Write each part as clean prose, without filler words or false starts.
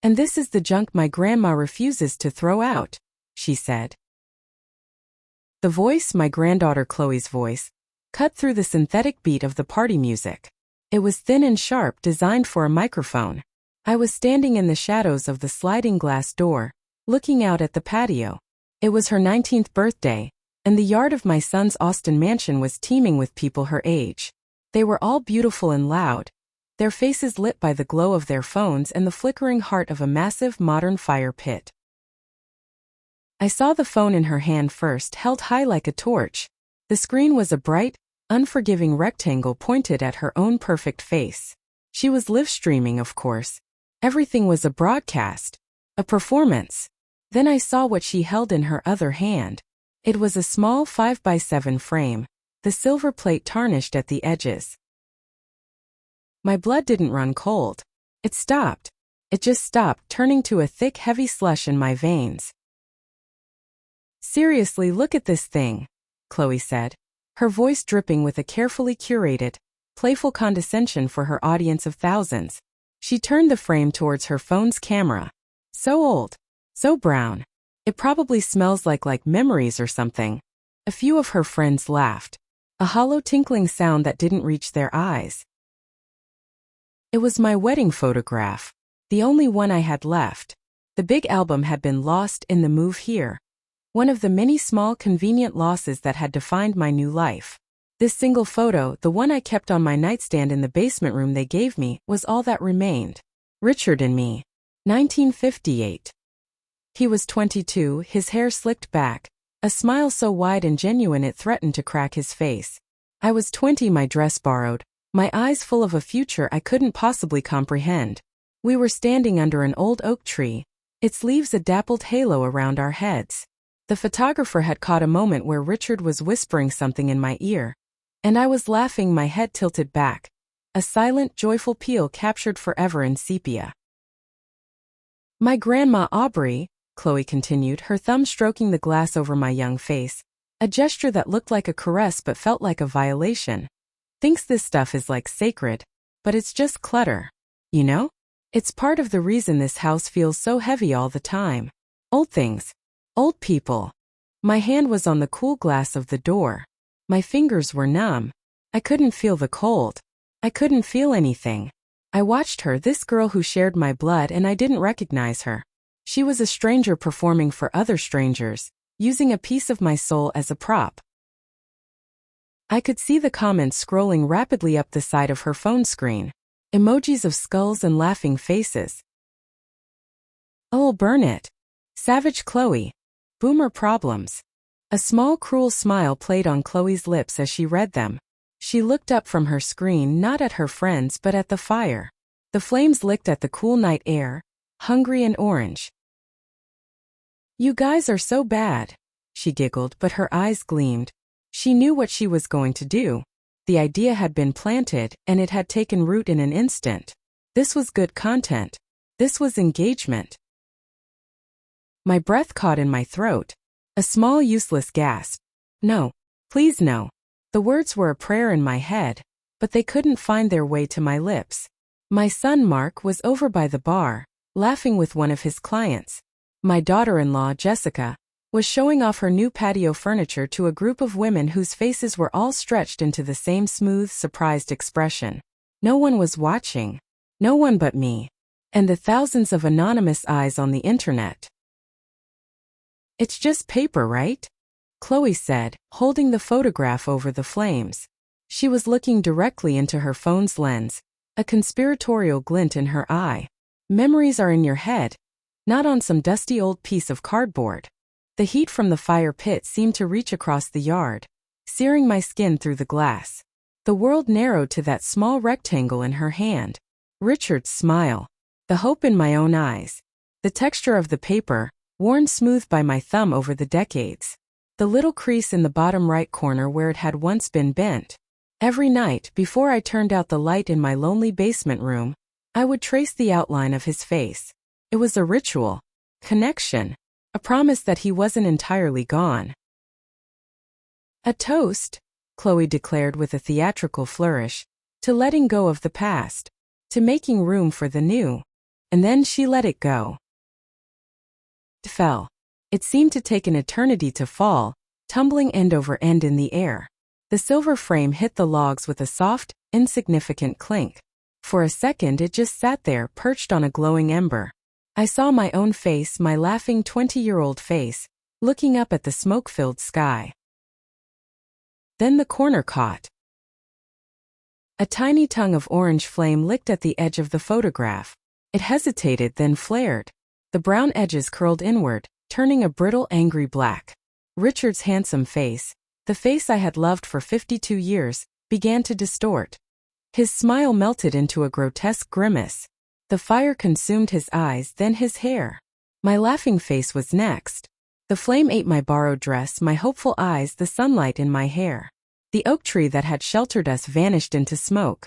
And this is the junk my grandma refuses to throw out, she said. The voice, my granddaughter Chloe's voice, cut through the synthetic beat of the party music. It was thin and sharp, designed for a microphone. I was standing in the shadows of the sliding glass door, looking out at the patio. It was her 19th birthday, and the yard of my son's Austin mansion was teeming with people her age. They were all beautiful and loud, their faces lit by the glow of their phones and the flickering heart of a massive modern fire pit. I saw the phone in her hand first, held high like a torch. The screen was a bright, unforgiving rectangle pointed at her own perfect face. She was live streaming, of course. Everything was a broadcast, a performance. Then I saw what she held in her other hand. It was a small 5x7 frame, the silver plate tarnished at the edges. My blood didn't run cold. It stopped. It just stopped, turning to a thick, heavy slush in my veins. Seriously, look at this thing, Chloe said, her voice dripping with a carefully curated, playful condescension for her audience of thousands. She turned the frame towards her phone's camera. So old. So brown. It probably smells like memories or something. A few of her friends laughed. A hollow tinkling sound that didn't reach their eyes. It was my wedding photograph. The only one I had left. The big album had been lost in the move here. One of the many small convenient losses that had defined my new life. This single photo, the one I kept on my nightstand in the basement room they gave me, was all that remained. Richard and me. 1958. He was 22, his hair slicked back, a smile so wide and genuine it threatened to crack his face. I was 20, my dress borrowed, my eyes full of a future I couldn't possibly comprehend. We were standing under an old oak tree, its leaves a dappled halo around our heads. The photographer had caught a moment where Richard was whispering something in my ear, and I was laughing, my head tilted back, a silent, joyful peal captured forever in sepia. My grandma Aubrey, Chloe continued, her thumb stroking the glass over my young face, a gesture that looked like a caress but felt like a violation, thinks this stuff is like sacred, but it's just clutter. You know? It's part of the reason this house feels so heavy all the time. Old things. Old people. My hand was on the cool glass of the door. My fingers were numb. I couldn't feel the cold. I couldn't feel anything. I watched her, this girl who shared my blood, and I didn't recognize her. She was a stranger performing for other strangers, using a piece of my soul as a prop. I could see the comments scrolling rapidly up the side of her phone screen. Emojis of skulls and laughing faces. Oh, burn it. Savage Chloe. Boomer problems. A small cruel smile played on Chloe's lips as she read them. She looked up from her screen, not at her friends but at the fire. The flames licked at the cool night air, hungry and orange. You guys are so bad, she giggled, but her eyes gleamed. She knew what she was going to do. The idea had been planted, and it had taken root in an instant. This was good content. This was engagement. My breath caught in my throat. A small useless gasp. No. Please no. The words were a prayer in my head, but they couldn't find their way to my lips. My son Mark was over by the bar, laughing with one of his clients. My daughter-in-law, Jessica, was showing off her new patio furniture to a group of women whose faces were all stretched into the same smooth, surprised expression. No one was watching. No one but me. And the thousands of anonymous eyes on the internet. It's just paper, right? Chloe said, holding the photograph over the flames. She was looking directly into her phone's lens, a conspiratorial glint in her eye. Memories are in your head, not on some dusty old piece of cardboard. The heat from the fire pit seemed to reach across the yard, searing my skin through the glass. The world narrowed to that small rectangle in her hand. Richard's smile. The hope in my own eyes. The texture of the paper, worn smooth by my thumb over the decades. The little crease in the bottom right corner where it had once been bent. Every night, before I turned out the light in my lonely basement room, I would trace the outline of his face. It was a ritual. Connection. A promise that he wasn't entirely gone. A toast, Chloe declared with a theatrical flourish, to letting go of the past, to making room for the new. and then she let it go. It fell. It seemed to take an eternity to fall, tumbling end over end in the air. The silver frame hit the logs with a soft, insignificant clink. For a second it just sat there, perched on a glowing ember. I saw my own face, my laughing 20-year-old face, looking up at the smoke-filled sky. Then the corner caught. A tiny tongue of orange flame licked at the edge of the photograph. It hesitated, then flared. The brown edges curled inward, turning a brittle, angry black. Richard's handsome face, the face I had loved for 52 years, began to distort. His smile melted into a grotesque grimace. The fire consumed his eyes, then his hair. My laughing face was next. The flame ate my borrowed dress, my hopeful eyes, the sunlight in my hair. The oak tree that had sheltered us vanished into smoke.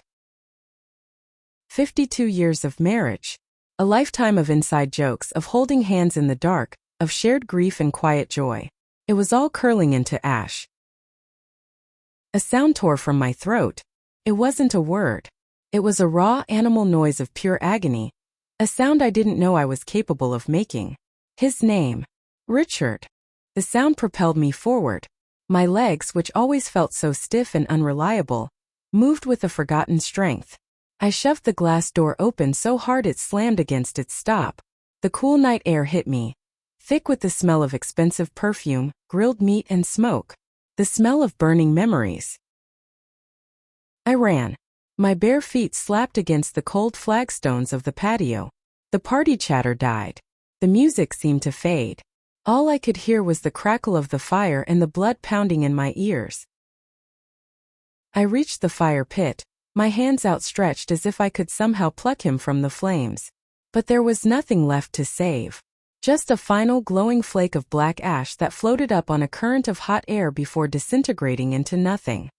52 years of marriage. A lifetime of inside jokes, of holding hands in the dark, of shared grief and quiet joy. It was all curling into ash. A sound tore from my throat. It wasn't a word. It was a raw animal noise of pure agony. A sound I didn't know I was capable of making. His name. Richard. The sound propelled me forward. My legs, which always felt so stiff and unreliable, moved with a forgotten strength. I shoved the glass door open so hard it slammed against its stop. The cool night air hit me, thick with the smell of expensive perfume, grilled meat and smoke. The smell of burning memories. I ran. My bare feet slapped against the cold flagstones of the patio. The party chatter died. The music seemed to fade. All I could hear was the crackle of the fire and the blood pounding in my ears. I reached the fire pit, my hands outstretched as if I could somehow pluck him from the flames. But there was nothing left to save. Just a final glowing flake of black ash that floated up on a current of hot air before disintegrating into nothing.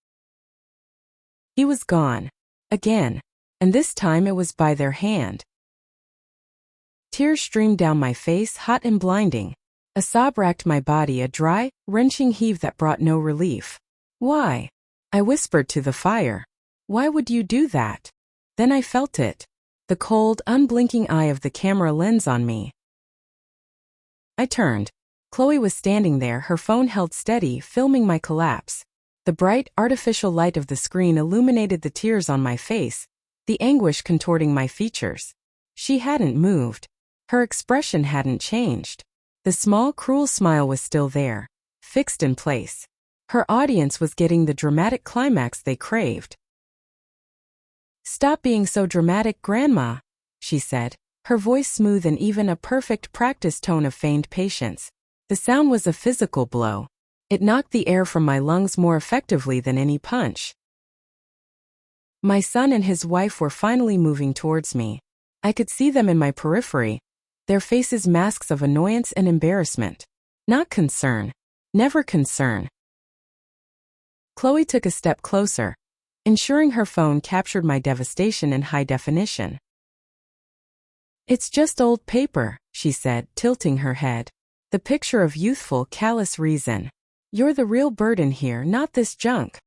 He was gone. Again. And this time it was by their hand. Tears streamed down my face, hot and blinding. A sob racked my body, a dry, wrenching heave that brought no relief. Why? I whispered to the fire. Why would you do that? Then I felt it. The cold, unblinking eye of the camera lens on me. I turned. Chloe was standing there, her phone held steady, filming my collapse. The bright, artificial light of the screen illuminated the tears on my face, the anguish contorting my features. She hadn't moved. Her expression hadn't changed. The small, cruel smile was still there, fixed in place. Her audience was getting the dramatic climax they craved. "Stop being so dramatic, Grandma," she said, her voice smooth and even, a perfect practice tone of feigned patience. The sound was a physical blow. It knocked the air from my lungs more effectively than any punch. My son and his wife were finally moving towards me. I could see them in my periphery, their faces masks of annoyance and embarrassment. Not concern. Never concern. Chloe took a step closer, ensuring her phone captured my devastation in high definition. "It's just old paper," she said, tilting her head. "The picture of youthful, callous reason. You're the real burden here, not this junk."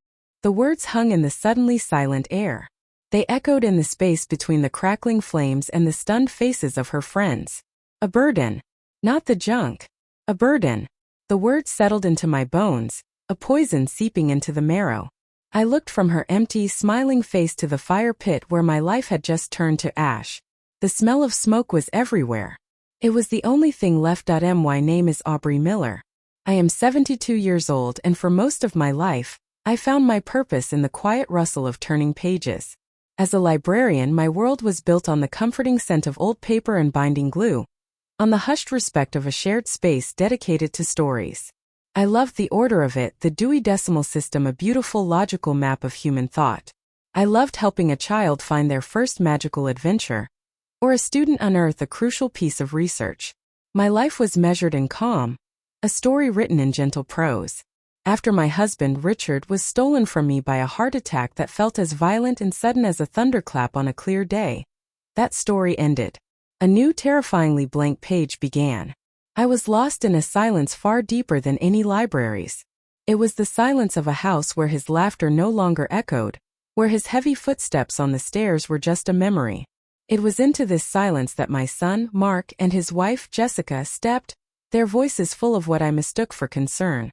The words hung in the suddenly silent air. They echoed in the space between the crackling flames and the stunned faces of her friends. A burden. Not the junk. A burden. The words settled into my bones, a poison seeping into the marrow. I looked from her empty, smiling face to the fire pit where my life had just turned to ash. The smell of smoke was everywhere. It was the only thing left. My name is Aubrey Miller. I am 72 years old, and for most of my life, I found my purpose in the quiet rustle of turning pages. As a librarian, my world was built on the comforting scent of old paper and binding glue, on the hushed respect of a shared space dedicated to stories. I loved the order of it, the Dewey Decimal System, a beautiful logical map of human thought. I loved helping a child find their first magical adventure, or a student unearth a crucial piece of research. My life was measured in calm, a story written in gentle prose. After my husband, Richard, was stolen from me by a heart attack that felt as violent and sudden as a thunderclap on a clear day, that story ended. A new, terrifyingly blank page began. I was lost in a silence far deeper than any libraries. It was the silence of a house where his laughter no longer echoed, where his heavy footsteps on the stairs were just a memory. It was into this silence that my son, Mark, and his wife, Jessica, stepped, their voices full of what I mistook for concern.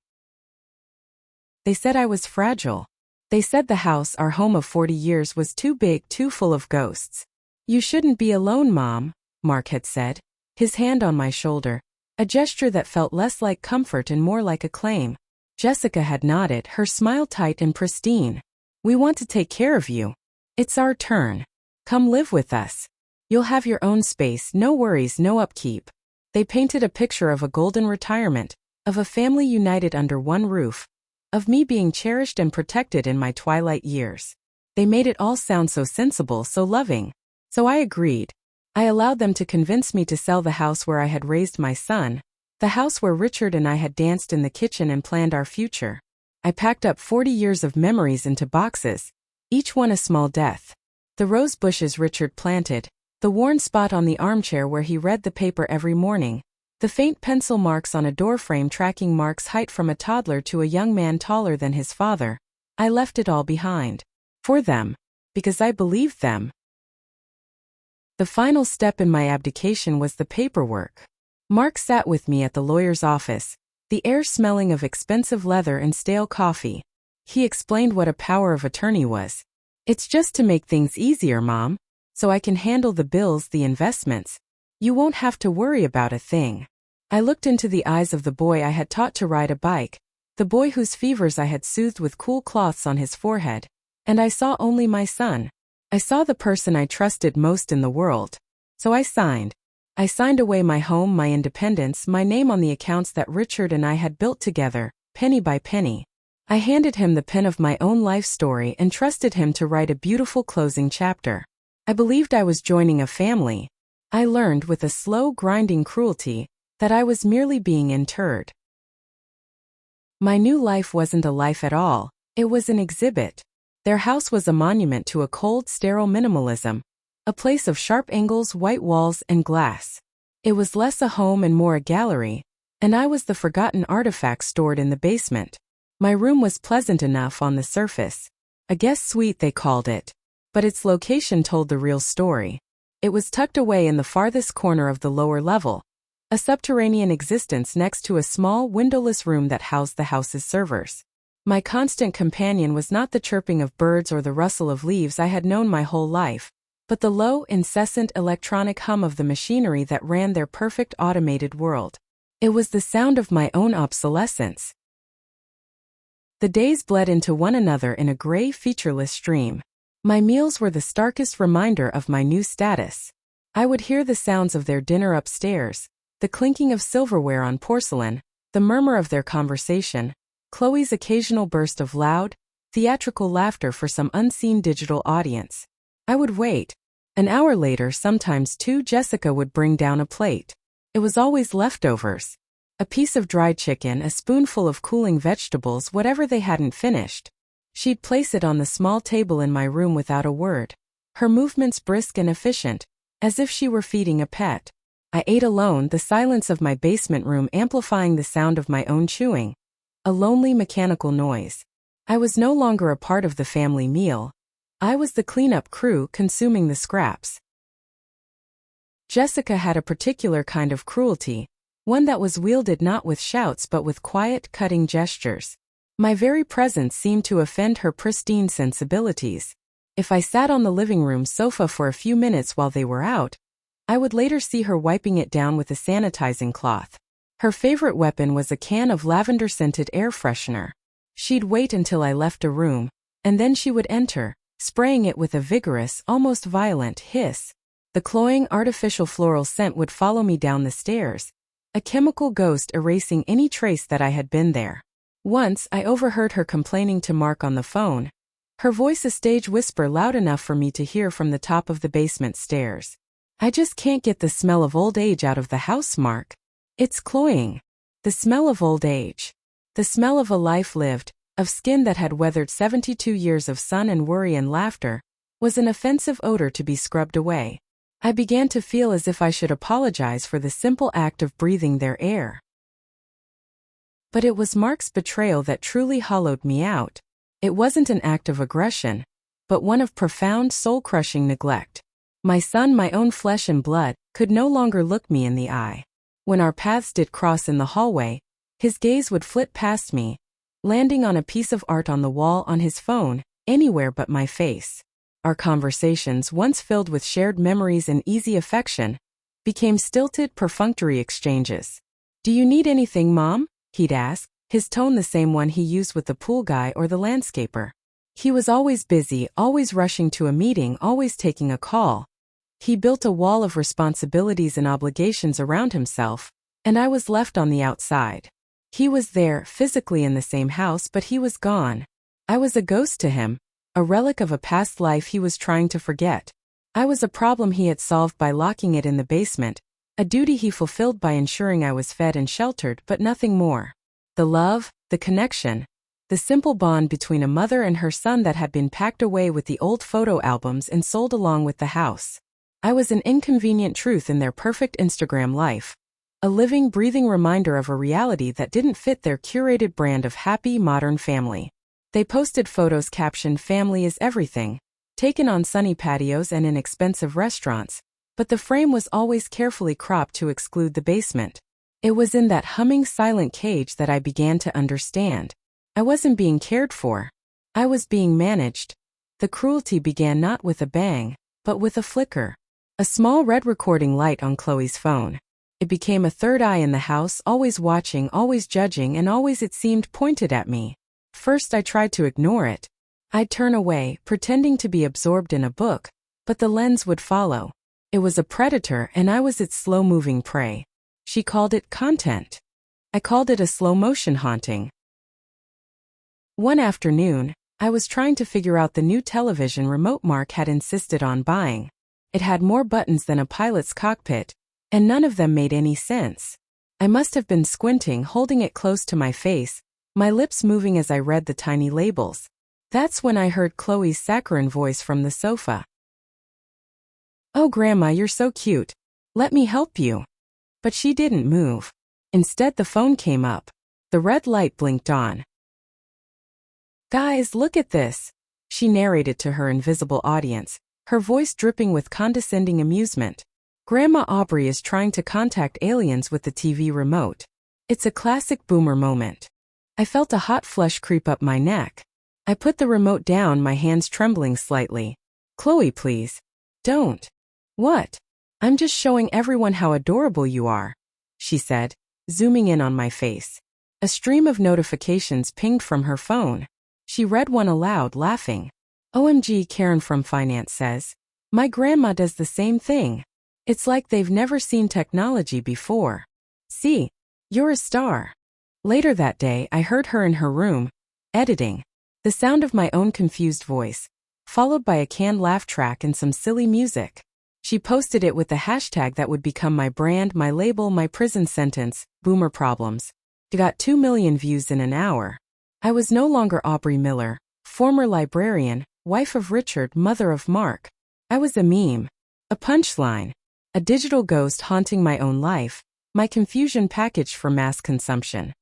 They said I was fragile. They said the house, our home of 40 years, was too big, too full of ghosts. "You shouldn't be alone, Mom," Mark had said, his hand on my shoulder, a gesture that felt less like comfort and more like a claim. Jessica had nodded, her smile tight and pristine. "We want to take care of you. It's our turn. Come live with us. You'll have your own space, no worries, no upkeep." They painted a picture of a golden retirement, of a family united under one roof, of me being cherished and protected in my twilight years. They made it all sound so sensible, so loving. So I agreed. I allowed them to convince me to sell the house where I had raised my son, the house where Richard and I had danced in the kitchen and planned our future. I packed up 40 years of memories into boxes, each one a small death. The rose bushes Richard planted, the worn spot on the armchair where he read the paper every morning, the faint pencil marks on a doorframe tracking Mark's height from a toddler to a young man taller than his father. I left it all behind. For them. Because I believed them. The final step in my abdication was the paperwork. Mark sat with me at the lawyer's office, the air smelling of expensive leather and stale coffee. He explained what a power of attorney was. "It's just to make things easier, Mom. So I can handle the bills, the investments. You won't have to worry about a thing." I looked into the eyes of the boy I had taught to ride a bike, the boy whose fevers I had soothed with cool cloths on his forehead, and I saw only my son. I saw the person I trusted most in the world. So I signed. I signed away my home, my independence, my name on the accounts that Richard and I had built together, penny by penny. I handed him the pen of my own life story and trusted him to write a beautiful closing chapter. I believed I was joining a family. I learned with a slow, grinding cruelty that I was merely being interred. My new life wasn't a life at all, it was an exhibit. Their house was a monument to a cold, sterile minimalism, a place of sharp angles, white walls, and glass. It was less a home and more a gallery, and I was the forgotten artifact stored in the basement. My room was pleasant enough on the surface. A guest suite, they called it. But its location told the real story. It was tucked away in the farthest corner of the lower level, a subterranean existence next to a small, windowless room that housed the house's servers. My constant companion was not the chirping of birds or the rustle of leaves I had known my whole life, but the low, incessant electronic hum of the machinery that ran their perfect automated world. It was the sound of my own obsolescence. The days bled into one another in a gray, featureless stream. My meals were the starkest reminder of my new status. I would hear the sounds of their dinner upstairs, the clinking of silverware on porcelain, the murmur of their conversation, Chloe's occasional burst of loud, theatrical laughter for some unseen digital audience. I would wait. An hour later, sometimes two, Jessica would bring down a plate. It was always leftovers. A piece of dried chicken, a spoonful of cooling vegetables, whatever they hadn't finished. She'd place it on the small table in my room without a word, her movements brisk and efficient, as if she were feeding a pet. I ate alone, the silence of my basement room amplifying the sound of my own chewing. A lonely mechanical noise. I was no longer a part of the family meal. I was the cleanup crew consuming the scraps. Jessica had a particular kind of cruelty, one that was wielded not with shouts but with quiet, cutting gestures. My very presence seemed to offend her pristine sensibilities. If I sat on the living room sofa for a few minutes while they were out, I would later see her wiping it down with a sanitizing cloth. Her favorite weapon was a can of lavender-scented air freshener. She'd wait until I left a room, and then she would enter, spraying it with a vigorous, almost violent hiss. The cloying artificial floral scent would follow me down the stairs, a chemical ghost erasing any trace that I had been there. Once, I overheard her complaining to Mark on the phone, her voice a stage whisper loud enough for me to hear from the top of the basement stairs. "I just can't get the smell of old age out of the house, Mark. It's cloying. The smell of old age. The smell of a life lived, of skin that had weathered 72 years of sun and worry and laughter, was an offensive odor to be scrubbed away." I began to feel as if I should apologize for the simple act of breathing their air. But it was Mark's betrayal that truly hollowed me out. It wasn't an act of aggression, but one of profound, soul-crushing neglect. My son, my own flesh and blood, could no longer look me in the eye. When our paths did cross in the hallway, his gaze would flit past me, landing on a piece of art on the wall, on his phone, anywhere but my face. Our conversations, once filled with shared memories and easy affection, became stilted, perfunctory exchanges. "Do you need anything, Mom?" he'd ask, his tone the same one he used with the pool guy or the landscaper. He was always busy, always rushing to a meeting, always taking a call. He built a wall of responsibilities and obligations around himself, and I was left on the outside. He was there, physically in the same house, but he was gone. I was a ghost to him, a relic of a past life he was trying to forget. I was a problem he had solved by locking it in the basement, a duty he fulfilled by ensuring I was fed and sheltered, but nothing more. The love, the connection, the simple bond between a mother and her son that had been packed away with the old photo albums and sold along with the house. I was an inconvenient truth in their perfect Instagram life, a living, breathing reminder of a reality that didn't fit their curated brand of happy, modern family. They posted photos captioned "Family is everything," taken on sunny patios and in expensive restaurants, but the frame was always carefully cropped to exclude the basement. It was in that humming silent cage that I began to understand. I wasn't being cared for. I was being managed. The cruelty began not with a bang, but with a flicker. A small red recording light on Chloe's phone. It became a third eye in the house, always watching, always judging, and always, it seemed, pointed at me. First I tried to ignore it. I'd turn away, pretending to be absorbed in a book, but the lens would follow. It was a predator, and I was its slow-moving prey. She called it content. I called it a slow-motion haunting. One afternoon, I was trying to figure out the new television remote Mark had insisted on buying. It had more buttons than a pilot's cockpit, and none of them made any sense. I must have been squinting, holding it close to my face, my lips moving as I read the tiny labels. That's when I heard Chloe's saccharine voice from the sofa. "Oh, Grandma, you're so cute. Let me help you." But she didn't move. Instead, the phone came up. The red light blinked on. "Guys, look at this," she narrated to her invisible audience, her voice dripping with condescending amusement. "Grandma Aubrey is trying to contact aliens with the TV remote. It's a classic boomer moment." I felt a hot flush creep up my neck. I put the remote down, my hands trembling slightly. "Chloe, please. Don't." "What?" "I'm just showing everyone how adorable you are," she said, zooming in on my face. A stream of notifications pinged from her phone. She read one aloud, laughing. "OMG, Karen from finance says, my grandma does the same thing. It's like they've never seen technology before. See, you're a star." Later that day, I heard her in her room, editing. The sound of my own confused voice, followed by a canned laugh track and some silly music. She posted it with the hashtag that would become my brand, my label, my prison sentence, Boomer Problems. It got 2 million views in an hour. I was no longer Aubrey Miller, former librarian, wife of Richard, mother of Mark. I was a meme, a punchline, a digital ghost haunting my own life, my confusion packaged for mass consumption.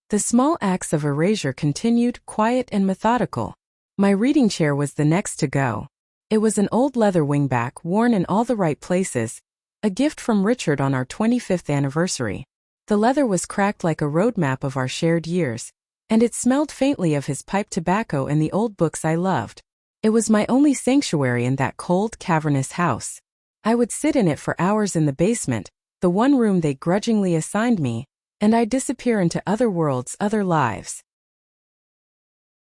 The small acts of erasure continued, quiet and methodical. My reading chair was the next to go. It was an old leather wingback, worn in all the right places, a gift from Richard on our 25th anniversary. The leather was cracked like a roadmap of our shared years, and it smelled faintly of his pipe tobacco and the old books I loved. It was my only sanctuary in that cold, cavernous house. I would sit in it for hours in the basement, the one room they grudgingly assigned me, and I'd disappear into other worlds, other lives.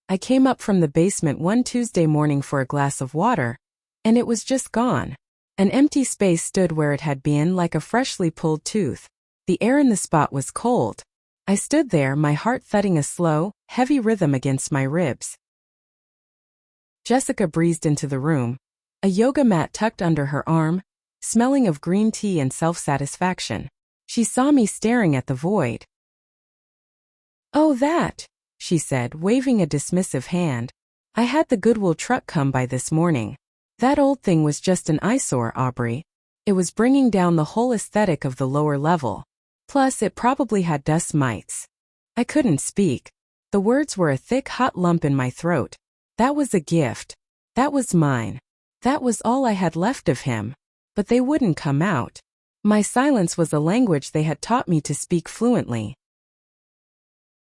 I came up from the basement one Tuesday morning for a glass of water, and it was just gone. An empty space stood where it had been, like a freshly pulled tooth. The air in the spot was cold. I stood there, my heart thudding a slow, heavy rhythm against my ribs. Jessica breezed into the room, a yoga mat tucked under her arm, smelling of green tea and self-satisfaction. She saw me staring at the void. "Oh, that," she said, waving a dismissive hand. "I had the Goodwill truck come by this morning. That old thing was just an eyesore, Aubrey. It was bringing down the whole aesthetic of the lower level. Plus, it probably had dust mites." I couldn't speak. The words were a thick, hot lump in my throat. That was a gift. That was mine. That was all I had left of him. But they wouldn't come out. My silence was a language they had taught me to speak fluently.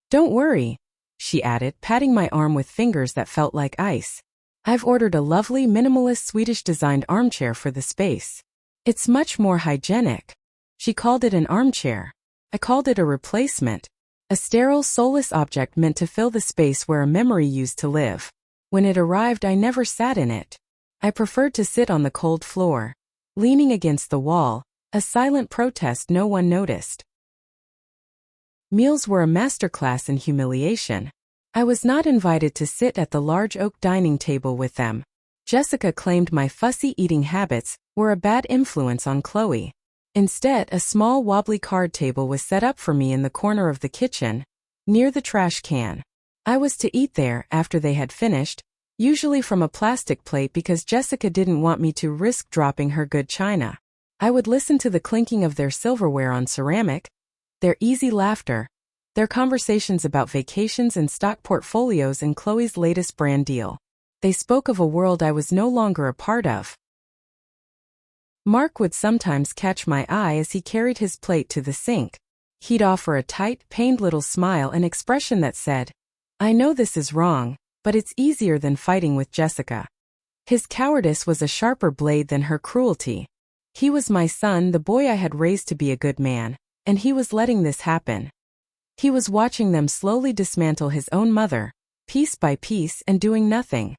"Don't worry," she added, patting my arm with fingers that felt like ice. "I've ordered a lovely minimalist Swedish-designed armchair for the space. It's much more hygienic." She called it an armchair. I called it a replacement. A sterile, soulless object meant to fill the space where a memory used to live. When it arrived, I never sat in it. I preferred to sit on the cold floor, leaning against the wall, a silent protest no one noticed. Meals were a masterclass in humiliation. I was not invited to sit at the large oak dining table with them. Jessica claimed my fussy eating habits were a bad influence on Chloe. Instead, a small wobbly card table was set up for me in the corner of the kitchen, near the trash can. I was to eat there after they had finished, usually from a plastic plate because Jessica didn't want me to risk dropping her good china. I would listen to the clinking of their silverware on ceramic, their easy laughter, their conversations about vacations and stock portfolios and Chloe's latest brand deal. They spoke of a world I was no longer a part of. Mark would sometimes catch my eye as he carried his plate to the sink. He'd offer a tight, pained little smile, an expression that said, "I know this is wrong, but it's easier than fighting with Jessica." His cowardice was a sharper blade than her cruelty. He was my son, the boy I had raised to be a good man, and he was letting this happen. He was watching them slowly dismantle his own mother, piece by piece, and doing nothing.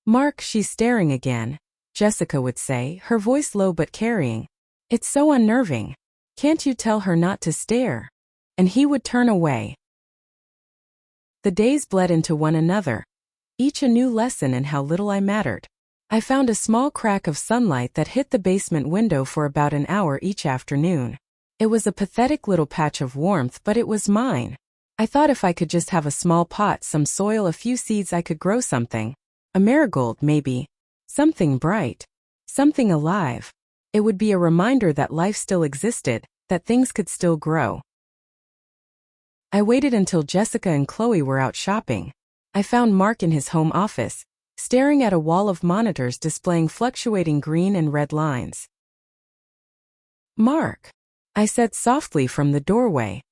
"Mark, she's staring again," Jessica would say, her voice low but carrying. "It's so unnerving. Can't you tell her not to stare?" And he would turn away. The days bled into one another, each a new lesson in how little I mattered. I found a small crack of sunlight that hit the basement window for about an hour each afternoon. It was a pathetic little patch of warmth, but it was mine. I thought if I could just have a small pot, some soil, a few seeds, I could grow something. A marigold, maybe. Something bright. Something alive. It would be a reminder that life still existed, that things could still grow. I waited until Jessica and Chloe were out shopping. I found Mark in his home office, staring at a wall of monitors displaying fluctuating green and red lines. "Mark," I said softly from the doorway.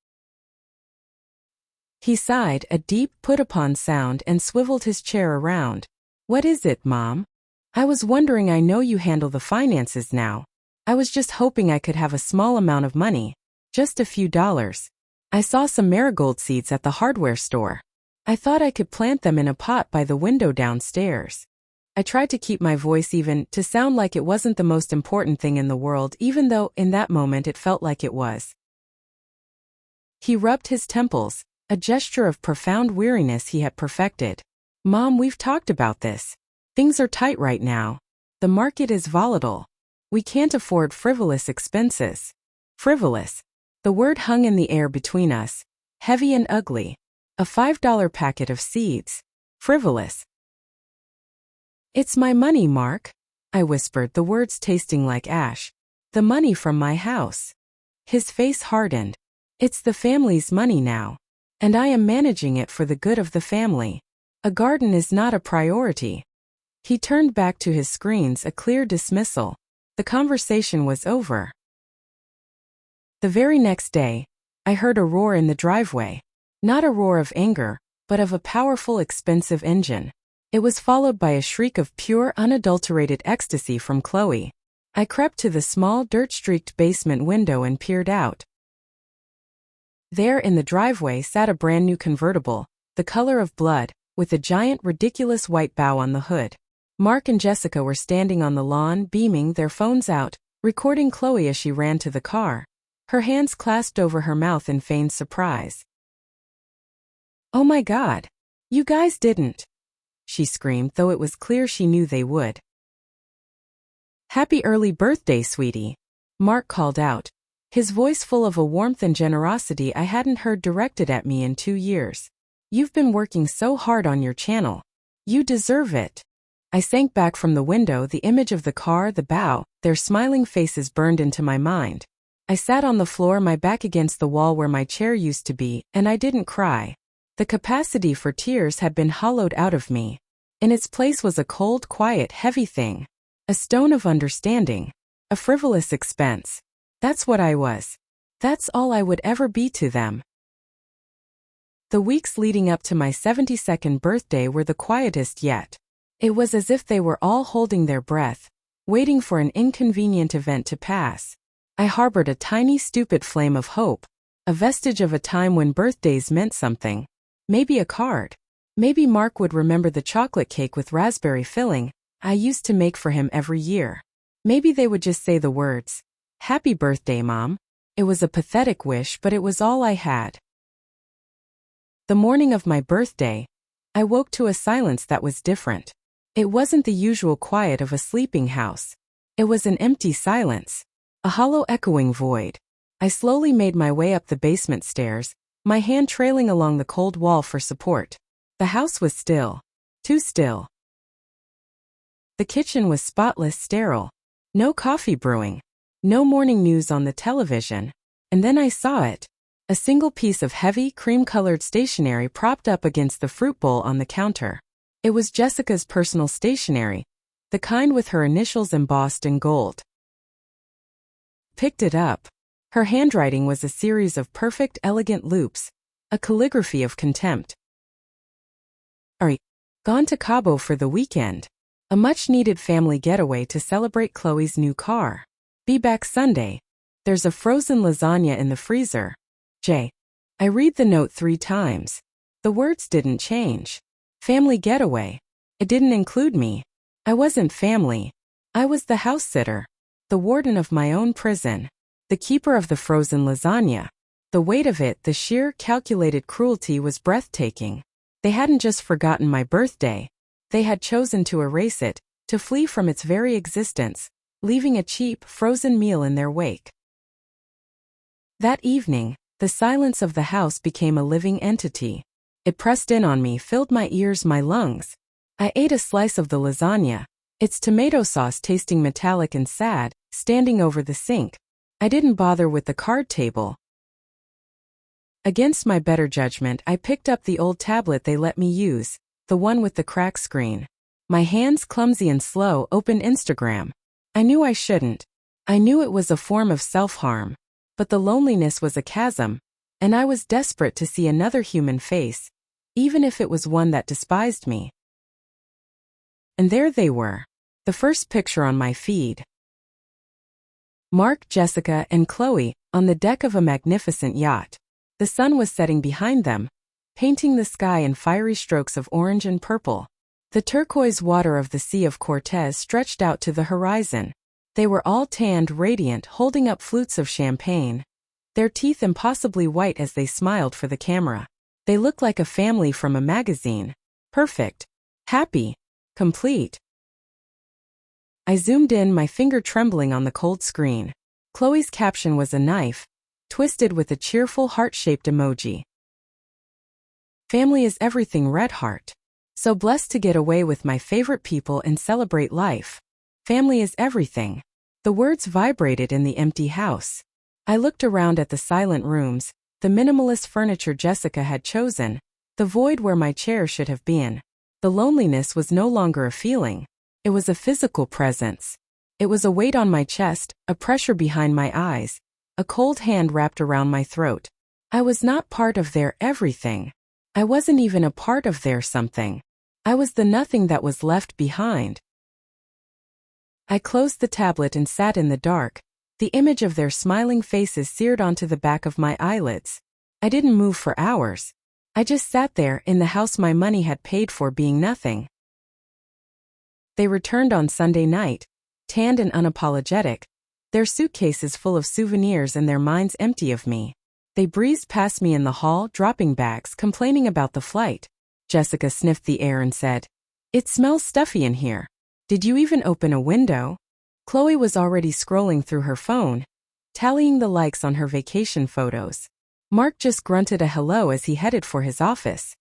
He sighed, a deep, put-upon sound, and swiveled his chair around. "What is it, Mom?" "I was wondering, I know you handle the finances now. I was just hoping I could have a small amount of money, just a few dollars. I saw some marigold seeds at the hardware store. I thought I could plant them in a pot by the window downstairs." I tried to keep my voice even, to sound like it wasn't the most important thing in the world, even though in that moment it felt like it was. He rubbed his temples, a gesture of profound weariness he had perfected. "Mom, we've talked about this. Things are tight right now. The market is volatile. We can't afford frivolous expenses." Frivolous. The word hung in the air between us, heavy and ugly. A $5 packet of seeds. Frivolous. "It's my money, Mark," I whispered, the words tasting like ash. "The money from my house." His face hardened. "It's the family's money now. And I am managing it for the good of the family. A garden is not a priority." He turned back to his screens, a clear dismissal. The conversation was over. The very next day, I heard a roar in the driveway. Not a roar of anger, but of a powerful, expensive engine. It was followed by a shriek of pure, unadulterated ecstasy from Chloe. I crept to the small, dirt-streaked basement window and peered out. There in the driveway sat a brand-new convertible, the color of blood, with a giant, ridiculous white bow on the hood. Mark and Jessica were standing on the lawn, beaming, their phones out, recording Chloe as she ran to the car, her hands clasped over her mouth in feigned surprise. "Oh my God! You guys didn't!" she screamed, though it was clear she knew they would. "Happy early birthday, sweetie," Mark called out, his voice full of a warmth and generosity I hadn't heard directed at me in 2 years. "You've been working so hard on your channel. You deserve it." I sank back from the window, the image of the car, the bow, their smiling faces burned into my mind. I sat on the floor, my back against the wall where my chair used to be, and I didn't cry. The capacity for tears had been hollowed out of me. In its place was a cold, quiet, heavy thing. A stone of understanding. A frivolous expense. That's what I was. That's all I would ever be to them. The weeks leading up to my 72nd birthday were the quietest yet. It was as if they were all holding their breath, waiting for an inconvenient event to pass. I harbored a tiny stupid flame of hope, a vestige of a time when birthdays meant something. Maybe a card. Maybe Mark would remember the chocolate cake with raspberry filling I used to make for him every year. Maybe they would just say the words, "Happy birthday, Mom." It was a pathetic wish, but it was all I had. The morning of my birthday, I woke to a silence that was different. It wasn't the usual quiet of a sleeping house. It was an empty silence, a hollow echoing void. I slowly made my way up the basement stairs, my hand trailing along the cold wall for support. The house was still. Too still. The kitchen was spotless, sterile. No coffee brewing. No morning news on the television. And then I saw it. A single piece of heavy, cream-colored stationery propped up against the fruit bowl on the counter. It was Jessica's personal stationery, the kind with her initials embossed in gold. Picked it up. Her handwriting was a series of perfect, elegant loops, a calligraphy of contempt. Are you gone to Cabo for the weekend? A much-needed family getaway to celebrate Chloe's new car. Be back Sunday. There's a frozen lasagna in the freezer. J. I read the note 3 times. The words didn't change. Family getaway. It didn't include me. I wasn't family. I was the house sitter. The warden of my own prison. The keeper of the frozen lasagna. The weight of it, the sheer, calculated cruelty was breathtaking. They hadn't just forgotten my birthday. They had chosen to erase it, to flee from its very existence, leaving a cheap, frozen meal in their wake. That evening, the silence of the house became a living entity. It pressed in on me, filled my ears, my lungs. I ate a slice of the lasagna, its tomato sauce tasting metallic and sad, standing over the sink. I didn't bother with the card table. Against my better judgment, I picked up the old tablet they let me use, the one with the crack screen. My hands, clumsy and slow, opened Instagram. I knew I shouldn't. I knew it was a form of self-harm. But the loneliness was a chasm, and I was desperate to see another human face, even if it was one that despised me. And there they were, the first picture on my feed. Mark, Jessica, and Chloe, on the deck of a magnificent yacht. The sun was setting behind them, painting the sky in fiery strokes of orange and purple. The turquoise water of the Sea of Cortez stretched out to the horizon. They were all tanned, radiant, holding up flutes of champagne, their teeth impossibly white as they smiled for the camera. They looked like a family from a magazine. Perfect. Happy. Complete. I zoomed in, my finger trembling on the cold screen. Chloe's caption was a knife, twisted with a cheerful heart-shaped emoji. Family is everything, red heart. So blessed to get away with my favorite people and celebrate life. Family is everything. The words vibrated in the empty house. I looked around at the silent rooms, the minimalist furniture Jessica had chosen, the void where my chair should have been. The loneliness was no longer a feeling. It was a physical presence. It was a weight on my chest, a pressure behind my eyes, a cold hand wrapped around my throat. I was not part of their everything. I wasn't even a part of their something. I was the nothing that was left behind. I closed the tablet and sat in the dark, the image of their smiling faces seared onto the back of my eyelids. I didn't move for hours. I just sat there in the house my money had paid for, being nothing. They returned on Sunday night, tanned and unapologetic, their suitcases full of souvenirs and their minds empty of me. They breezed past me in the hall, dropping bags, complaining about the flight. Jessica sniffed the air and said, "It smells stuffy in here. Did you even open a window?" Chloe was already scrolling through her phone, tallying the likes on her vacation photos. Mark just grunted a hello as he headed for his office.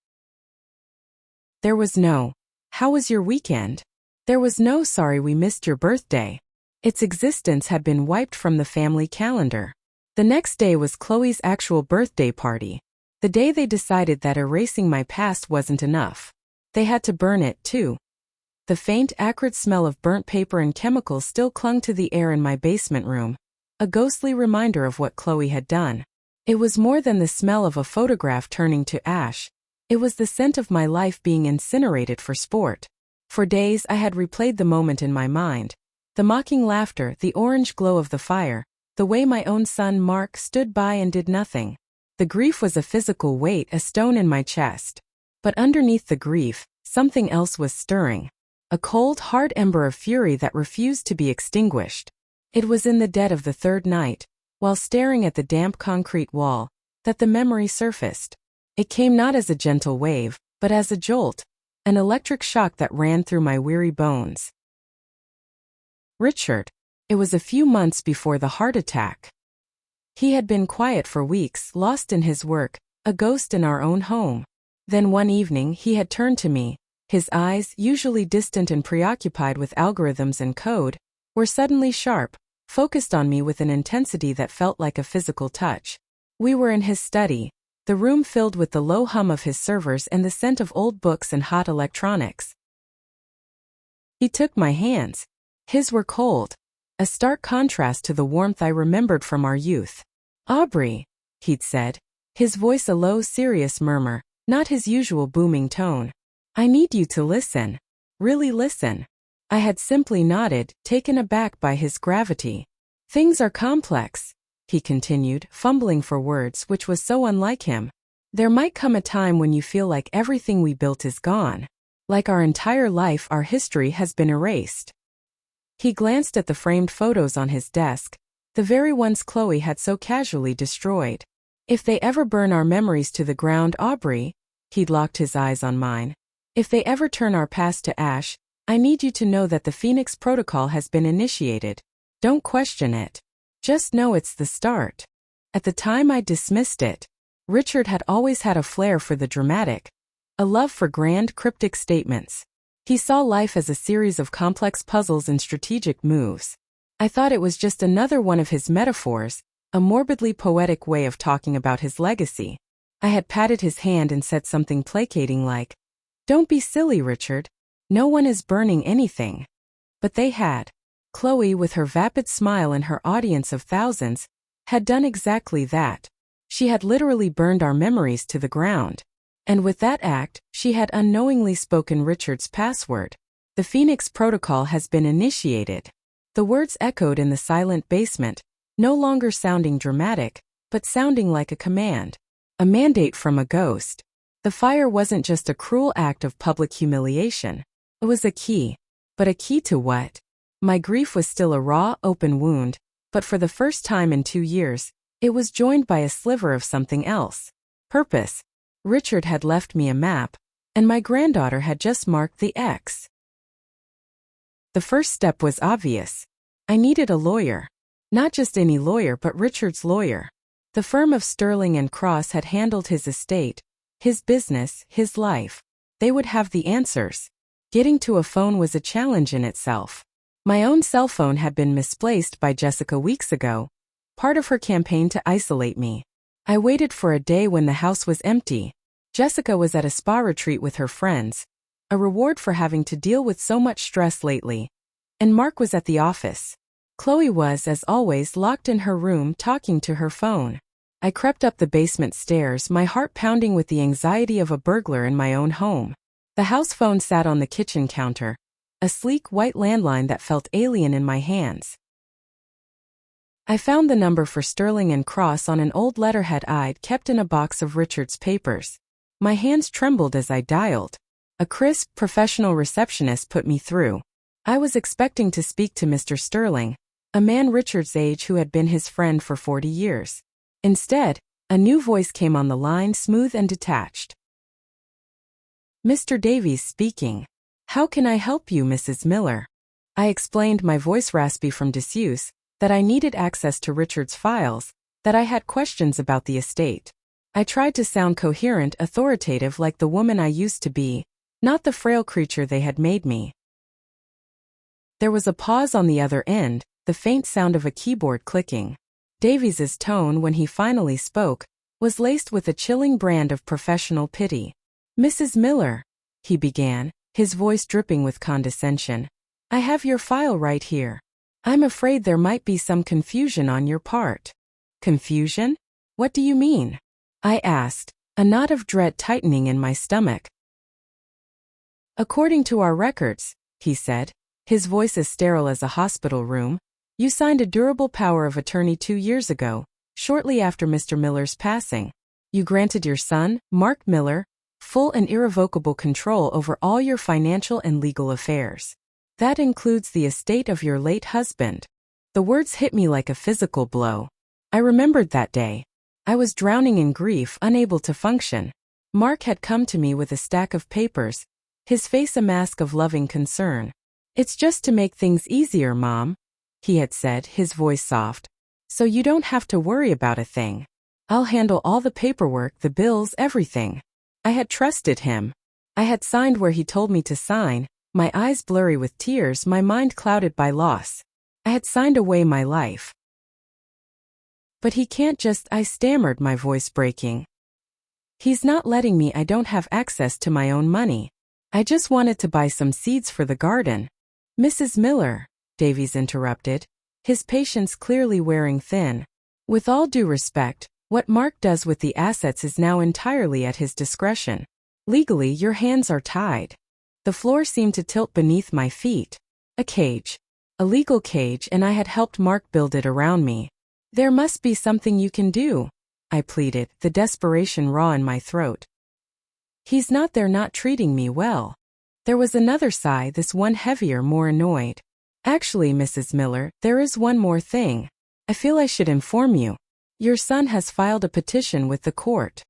There was no, "How was your weekend?" There was no, "Sorry we missed your birthday." Its existence had been wiped from the family calendar. The next day was Chloe's actual birthday party. The day they decided that erasing my past wasn't enough. They had to burn it too. The faint, acrid smell of burnt paper and chemicals still clung to the air in my basement room, a ghostly reminder of what Chloe had done. It was more than the smell of a photograph turning to ash. It was the scent of my life being incinerated for sport. For days I had replayed the moment in my mind. The mocking laughter, the orange glow of the fire, the way my own son Mark stood by and did nothing. The grief was a physical weight, a stone in my chest. But underneath the grief, something else was stirring. A cold, hard ember of fury that refused to be extinguished. It was in the dead of the third night, while staring at the damp concrete wall, that the memory surfaced. It came not as a gentle wave, but as a jolt, an electric shock that ran through my weary bones. Richard. It was a few months before the heart attack. He had been quiet for weeks, lost in his work, a ghost in our own home. Then one evening he had turned to me. His eyes, usually distant and preoccupied with algorithms and code, were suddenly sharp, focused on me with an intensity that felt like a physical touch. We were in his study, the room filled with the low hum of his servers and the scent of old books and hot electronics. He took my hands. His were cold, a stark contrast to the warmth I remembered from our youth. "Aubrey," he'd said, his voice a low, serious murmur, not his usual booming tone. "I need you to listen. Really listen." I had simply nodded, taken aback by his gravity. "Things are complex," he continued, fumbling for words, which was so unlike him. "There might come a time when you feel like everything we built is gone. Like our entire life, our history has been erased." He glanced at the framed photos on his desk, the very ones Chloe had so casually destroyed. "If they ever burn our memories to the ground, Aubrey," he'd locked his eyes on mine. "If they ever turn our past to ash, I need you to know that the Phoenix Protocol has been initiated. Don't question it. Just know it's the start." At the time I dismissed it. Richard had always had a flair for the dramatic, a love for grand, cryptic statements. He saw life as a series of complex puzzles and strategic moves. I thought it was just another one of his metaphors, a morbidly poetic way of talking about his legacy. I had patted his hand and said something placating like, "Don't be silly, Richard. No one is burning anything." But they had. Chloe, with her vapid smile and her audience of thousands, had done exactly that. She had literally burned our memories to the ground. And with that act, she had unknowingly spoken Richard's password. "The Phoenix Protocol has been initiated." The words echoed in the silent basement, no longer sounding dramatic, but sounding like a command. A mandate from a ghost. The fire wasn't just a cruel act of public humiliation. It was a key. But a key to what? My grief was still a raw, open wound, but for the first time in 2 years, it was joined by a sliver of something else. Purpose. Richard had left me a map, and my granddaughter had just marked the X. The first step was obvious. I needed a lawyer. Not just any lawyer, but Richard's lawyer. The firm of Sterling and Cross had handled his estate, his business, his life. They would have the answers. Getting to a phone was a challenge in itself. My own cell phone had been misplaced by Jessica weeks ago, part of her campaign to isolate me. I waited for a day when the house was empty. Jessica was at a spa retreat with her friends, a reward for having to deal with so much stress lately. And Mark was at the office. Chloe was, as always, locked in her room talking to her phone. I crept up the basement stairs, my heart pounding with the anxiety of a burglar in my own home. The house phone sat on the kitchen counter, a sleek white landline that felt alien in my hands. I found the number for Sterling and Cross on an old letterhead I'd kept in a box of Richard's papers. My hands trembled as I dialed. A crisp, professional receptionist put me through. I was expecting to speak to Mr. Sterling, a man Richard's age who had been his friend for 40 years. Instead, a new voice came on the line, smooth and detached. "Mr. Davies speaking. How can I help you, Mrs. Miller?" I explained, my voice raspy from disuse, that I needed access to Richard's files, that I had questions about the estate. I tried to sound coherent, authoritative, like the woman I used to be, not the frail creature they had made me. There was a pause on the other end, the faint sound of a keyboard clicking. Davies's tone, when he finally spoke, was laced with a chilling brand of professional pity. "Mrs. Miller," he began, his voice dripping with condescension. "I have your file right here. I'm afraid there might be some confusion on your part." "Confusion? What do you mean?" I asked, a knot of dread tightening in my stomach. "According to our records," he said, his voice as sterile as a hospital room, "you signed a durable power of attorney 2 years ago, shortly after Mr. Miller's passing. You granted your son, Mark Miller, full and irrevocable control over all your financial and legal affairs. That includes the estate of your late husband." The words hit me like a physical blow. I remembered that day. I was drowning in grief, unable to function. Mark had come to me with a stack of papers, his face a mask of loving concern. "It's just to make things easier, Mom," he had said, his voice soft. "So you don't have to worry about a thing. I'll handle all the paperwork, the bills, everything." I had trusted him. I had signed where he told me to sign, my eyes blurry with tears, my mind clouded by loss. I had signed away my life. "But he can't just," I stammered, my voice breaking. "He's not letting me. I don't have access to my own money. I just wanted to buy some seeds for the garden." "Mrs. Miller," Davies interrupted, his patience clearly wearing thin. "With all due respect, what Mark does with the assets is now entirely at his discretion. Legally, your hands are tied." The floor seemed to tilt beneath my feet. A cage. A legal cage, and I had helped Mark build it around me. "There must be something you can do," I pleaded, the desperation raw in my throat. "He's not. They're not treating me well." There was another sigh, this one heavier, more annoyed. "Actually, Mrs. Miller, there is one more thing. I feel I should inform you. Your son has filed a petition with the court."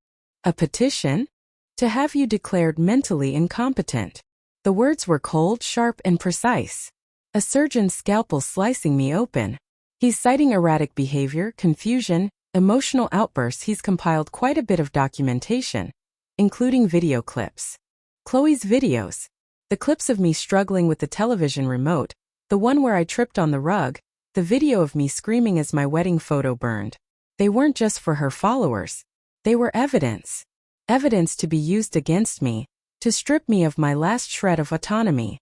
"A petition?" "To have you declared mentally incompetent." The words were cold, sharp, and precise. A surgeon's scalpel slicing me open. "He's citing erratic behavior, confusion, emotional outbursts." He's compiled quite a bit of documentation, including video clips. Chloe's videos. The clips of me struggling with the television remote, the one where I tripped on the rug, the video of me screaming as my wedding photo burned. They weren't just for her followers. They were evidence. Evidence to be used against me, to strip me of my last shred of autonomy.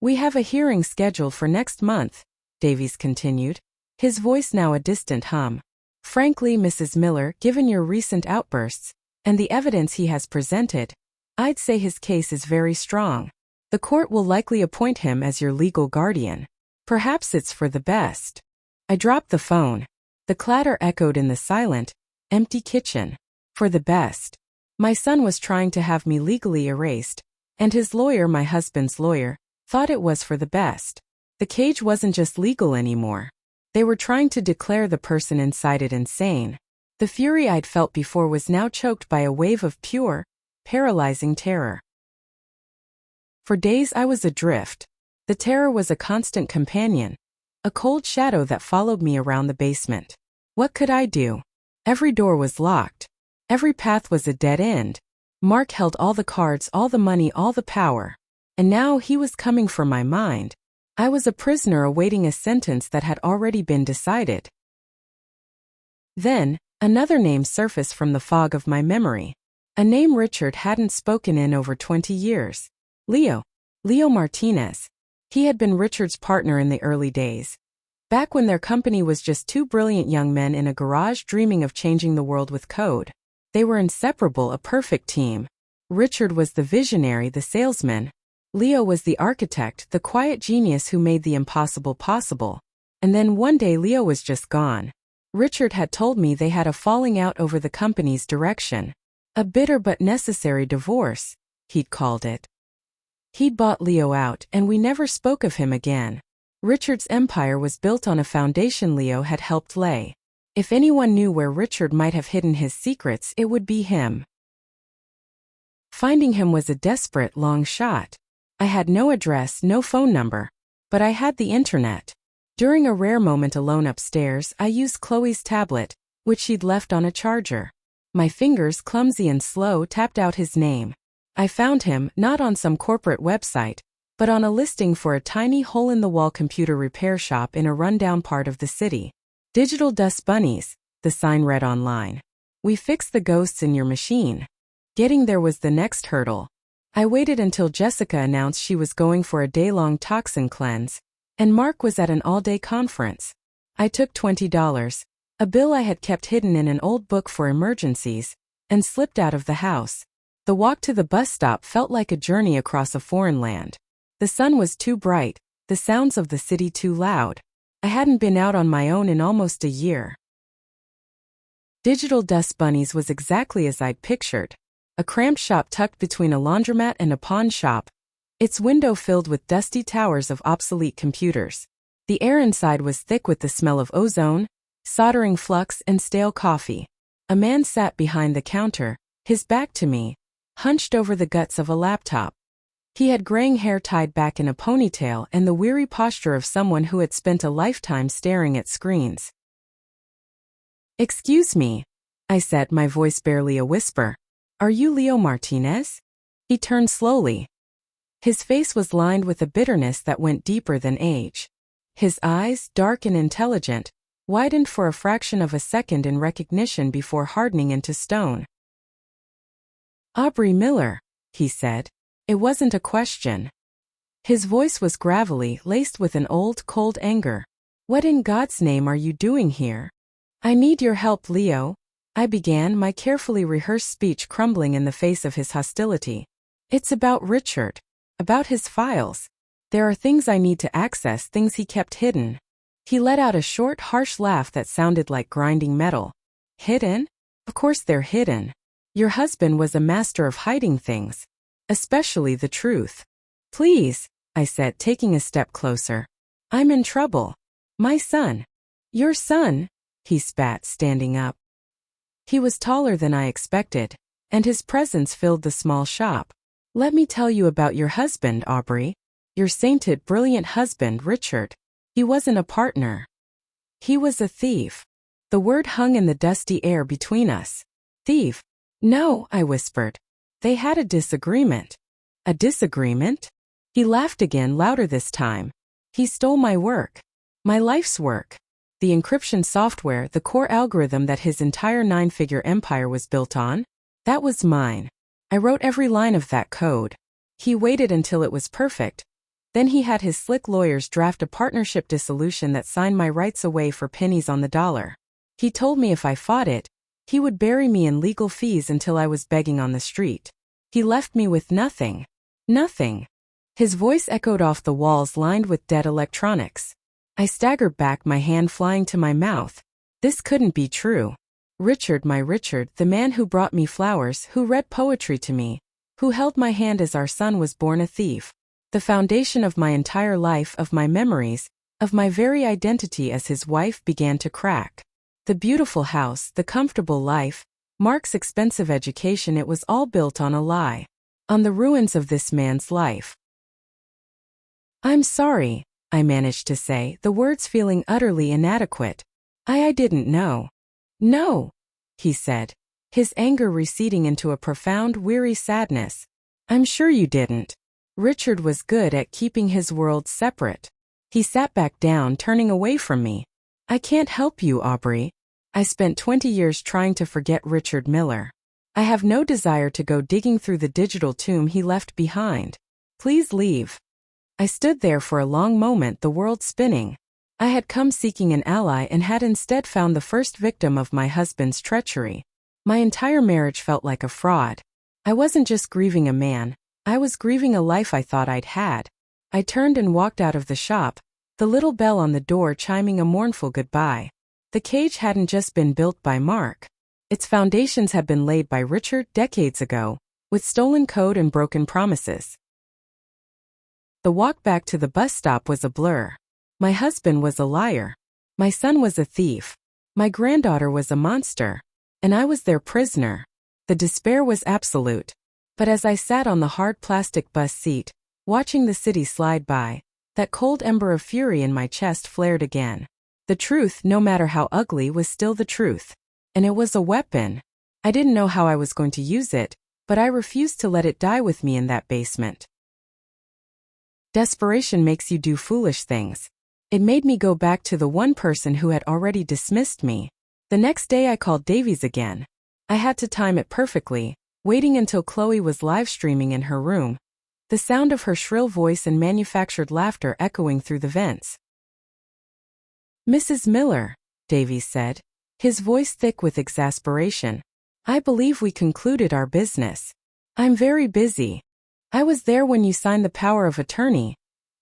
"We have a hearing scheduled for next month," Davies continued, his voice now a distant hum. "Frankly, Mrs. Miller, given your recent outbursts, and the evidence he has presented, I'd say his case is very strong. The court will likely appoint him as your legal guardian. Perhaps it's for the best." I dropped the phone. The clatter echoed in the silent, empty kitchen. For the best. My son was trying to have me legally erased, and his lawyer, my husband's lawyer, thought it was for the best. The cage wasn't just legal anymore. They were trying to declare the person inside it insane. The fury I'd felt before was now choked by a wave of pure, paralyzing terror. For days I was adrift. The terror was a constant companion, a cold shadow that followed me around the basement. What could I do? Every door was locked. Every path was a dead end. Mark held all the cards, all the money, all the power. And now he was coming for my mind. I was a prisoner awaiting a sentence that had already been decided. Then, another name surfaced from the fog of my memory. A name Richard hadn't spoken in over 20 years. Leo Martinez. He had been Richard's partner in the early days. Back when their company was just two brilliant young men in a garage dreaming of changing the world with code. They were inseparable, a perfect team. Richard was the visionary, the salesman. Leo was the architect, the quiet genius who made the impossible possible. And then one day Leo was just gone. Richard had told me they had a falling out over the company's direction. A bitter but necessary divorce, he'd called it. He'd bought Leo out, and we never spoke of him again. Richard's empire was built on a foundation Leo had helped lay. If anyone knew where Richard might have hidden his secrets, it would be him. Finding him was a desperate, long shot. I had no address, no phone number. But I had the internet. During a rare moment alone upstairs, I used Chloe's tablet, which she'd left on a charger. My fingers, clumsy and slow, tapped out his name. I found him, not on some corporate website, but on a listing for a tiny hole-in-the-wall computer repair shop in a rundown part of the city. Digital Dust Bunnies, the sign read online. We fix the ghosts in your machine. Getting there was the next hurdle. I waited until Jessica announced she was going for a day-long toxin cleanse, and Mark was at an all-day conference. I took $20, a bill I had kept hidden in an old book for emergencies, and slipped out of the house. The walk to the bus stop felt like a journey across a foreign land. The sun was too bright, the sounds of the city too loud. I hadn't been out on my own in almost a year. Digital Dust Bunnies was exactly as I'd pictured. A cramped shop tucked between a laundromat and a pawn shop, its window filled with dusty towers of obsolete computers. The air inside was thick with the smell of ozone, soldering flux, and stale coffee. A man sat behind the counter, his back to me, hunched over the guts of a laptop. He had graying hair tied back in a ponytail and the weary posture of someone who had spent a lifetime staring at screens. "Excuse me," I said, my voice barely a whisper. "Are you Leo Martinez?" He turned slowly. His face was lined with a bitterness that went deeper than age. His eyes, dark and intelligent, widened for a fraction of a second in recognition before hardening into stone. "Aubrey Miller," he said. It wasn't a question. His voice was gravelly, laced with an old, cold anger. "What in God's name are you doing here?" "I need your help, Leo," I began, my carefully rehearsed speech crumbling in the face of his hostility. "It's about Richard. About his files. There are things I need to access, things he kept hidden." He let out a short, harsh laugh that sounded like grinding metal. "Hidden? Of course they're hidden. Your husband was a master of hiding things. Especially the truth." "Please," I said, taking a step closer. "I'm in trouble. My son." "Your son?" he spat, standing up. He was taller than I expected, and his presence filled the small shop. "Let me tell you about your husband, Aubrey. Your sainted, brilliant husband, Richard. He wasn't a partner. He was a thief." The word hung in the dusty air between us. "Thief?" "No," I whispered. "They had a disagreement." "A disagreement?" He laughed again, louder this time. "He stole my work. My life's work. The encryption software, the core algorithm that his entire 9-figure empire was built on. That was mine. I wrote every line of that code. He waited until it was perfect. Then he had his slick lawyers draft a partnership dissolution that signed my rights away for pennies on the dollar. He told me if I fought it, he would bury me in legal fees until I was begging on the street. He left me with nothing. Nothing. His voice echoed off the walls lined with dead electronics. I staggered back, my hand flying to my mouth. This couldn't be true. Richard, my Richard, the man who brought me flowers, who read poetry to me, who held my hand as our son was born, a thief. The foundation of my entire life, of my memories, of my very identity as his wife began to crack. The beautiful house, the comfortable life, Mark's expensive education, it was all built on a lie. On the ruins of this man's life. "I'm sorry," I managed to say, the words feeling utterly inadequate. I didn't know." "No," he said, his anger receding into a profound, weary sadness. "I'm sure you didn't. Richard was good at keeping his worlds separate." He sat back down, turning away from me. "I can't help you, Aubrey. I spent 20 years trying to forget Richard Miller. I have no desire to go digging through the digital tomb he left behind. Please leave." I stood there for a long moment, the world spinning. I had come seeking an ally and had instead found the first victim of my husband's treachery. My entire marriage felt like a fraud. I wasn't just grieving a man, I was grieving a life I thought I'd had. I turned and walked out of the shop, the little bell on the door chiming a mournful goodbye. The cage hadn't just been built by Mark. Its foundations had been laid by Richard decades ago, with stolen code and broken promises. The walk back to the bus stop was a blur. My husband was a liar. My son was a thief. My granddaughter was a monster. And I was their prisoner. The despair was absolute. But as I sat on the hard plastic bus seat, watching the city slide by, that cold ember of fury in my chest flared again. The truth, no matter how ugly, was still the truth. And it was a weapon. I didn't know how I was going to use it, but I refused to let it die with me in that basement. Desperation makes you do foolish things. It made me go back to the one person who had already dismissed me. The next day I called Davies again. I had to time it perfectly, waiting until Chloe was live streaming in her room, the sound of her shrill voice and manufactured laughter echoing through the vents. "Mrs. Miller," Davies said, his voice thick with exasperation, "I believe we concluded our business. I'm very busy. I was there when you signed the power of attorney."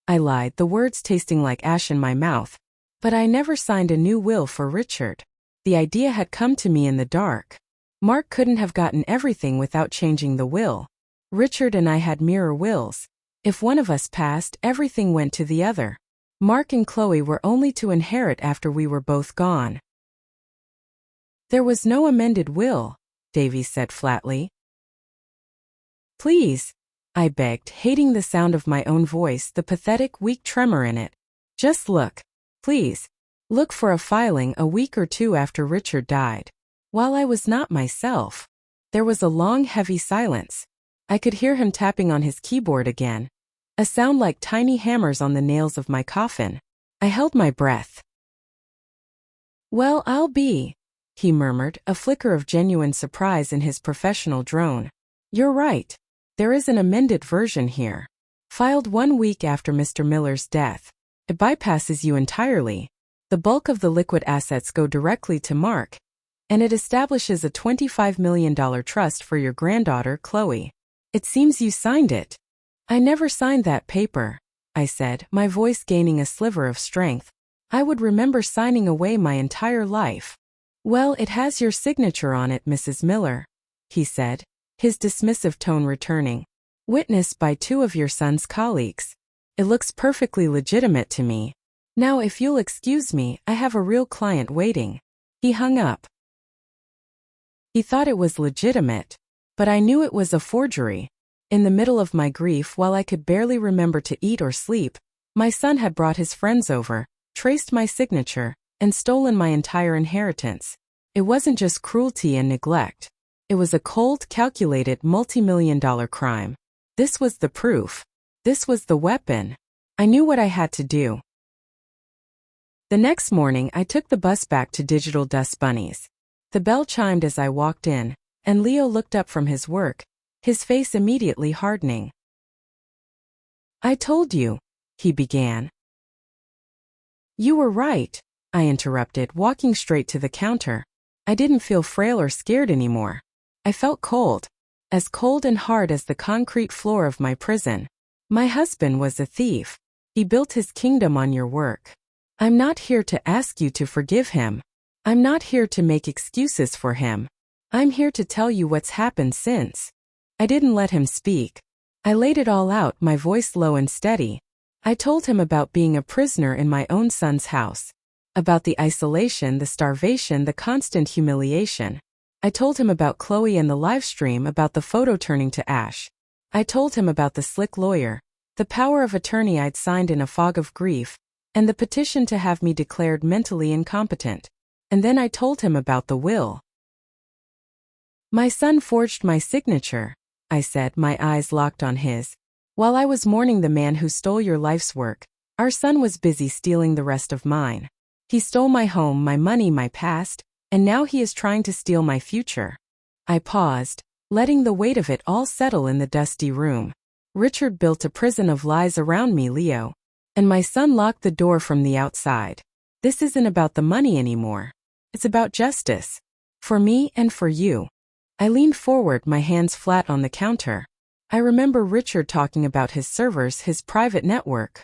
I lied, the words tasting like ash in my mouth. "But I never signed a new will for Richard. The idea had come to me in the dark. Mark couldn't have gotten everything without changing the will. Richard and I had mirror wills. If one of us passed, everything went to the other. Mark and Chloe were only to inherit after we were both gone." "There was no amended will," Davies said flatly. "Please," I begged, hating the sound of my own voice, the pathetic, weak tremor in it. "Just look. Please. Look for a filing a week or two after Richard died. While I was not myself." There was a long, heavy silence. I could hear him tapping on his keyboard again, a sound like tiny hammers on the nails of my coffin. I held my breath. "Well, I'll be," he murmured, a flicker of genuine surprise in his professional drone. "You're right. There is an amended version here. Filed 1 week after Mr. Miller's death. It bypasses you entirely. The bulk of the liquid assets go directly to Mark, and it establishes a $25 million trust for your granddaughter, Chloe. It seems you signed it." "I never signed that paper," I said, my voice gaining a sliver of strength. "I would remember signing away my entire life." "Well, it has your signature on it, Mrs. Miller," he said, his dismissive tone returning. "Witnessed by 2 of your son's colleagues. It looks perfectly legitimate to me. Now, if you'll excuse me, I have a real client waiting." He hung up. He thought it was legitimate, but I knew it was a forgery. In the middle of my grief, while I could barely remember to eat or sleep, my son had brought his friends over, traced my signature, and stolen my entire inheritance. It wasn't just cruelty and neglect. It was a cold, calculated, multi-million-dollar crime. This was the proof. This was the weapon. I knew what I had to do. The next morning, I took the bus back to Digital Dust Bunnies. The bell chimed as I walked in, and Leo looked up from his work, his face immediately hardening. "I told you," he began. "You were right," I interrupted, walking straight to the counter. I didn't feel frail or scared anymore. I felt cold, as cold and hard as the concrete floor of my prison. "My husband was a thief. He built his kingdom on your work. I'm not here to ask you to forgive him. I'm not here to make excuses for him. I'm here to tell you what's happened since." I didn't let him speak. I laid it all out, my voice low and steady. I told him about being a prisoner in my own son's house, about the isolation, the starvation, the constant humiliation. I told him about Chloe and the live stream, about the photo turning to ash. I told him about the slick lawyer, the power of attorney I'd signed in a fog of grief, and the petition to have me declared mentally incompetent. And then I told him about the will. "My son forged my signature," I said, my eyes locked on his. "While I was mourning the man who stole your life's work, our son was busy stealing the rest of mine. He stole my home, my money, my past, and now he is trying to steal my future." I paused, letting the weight of it all settle in the dusty room. "Richard built a prison of lies around me, Leo. And my son locked the door from the outside. This isn't about the money anymore. It's about justice. For me and for you." I leaned forward, my hands flat on the counter. I remember Richard talking about his servers, his private network.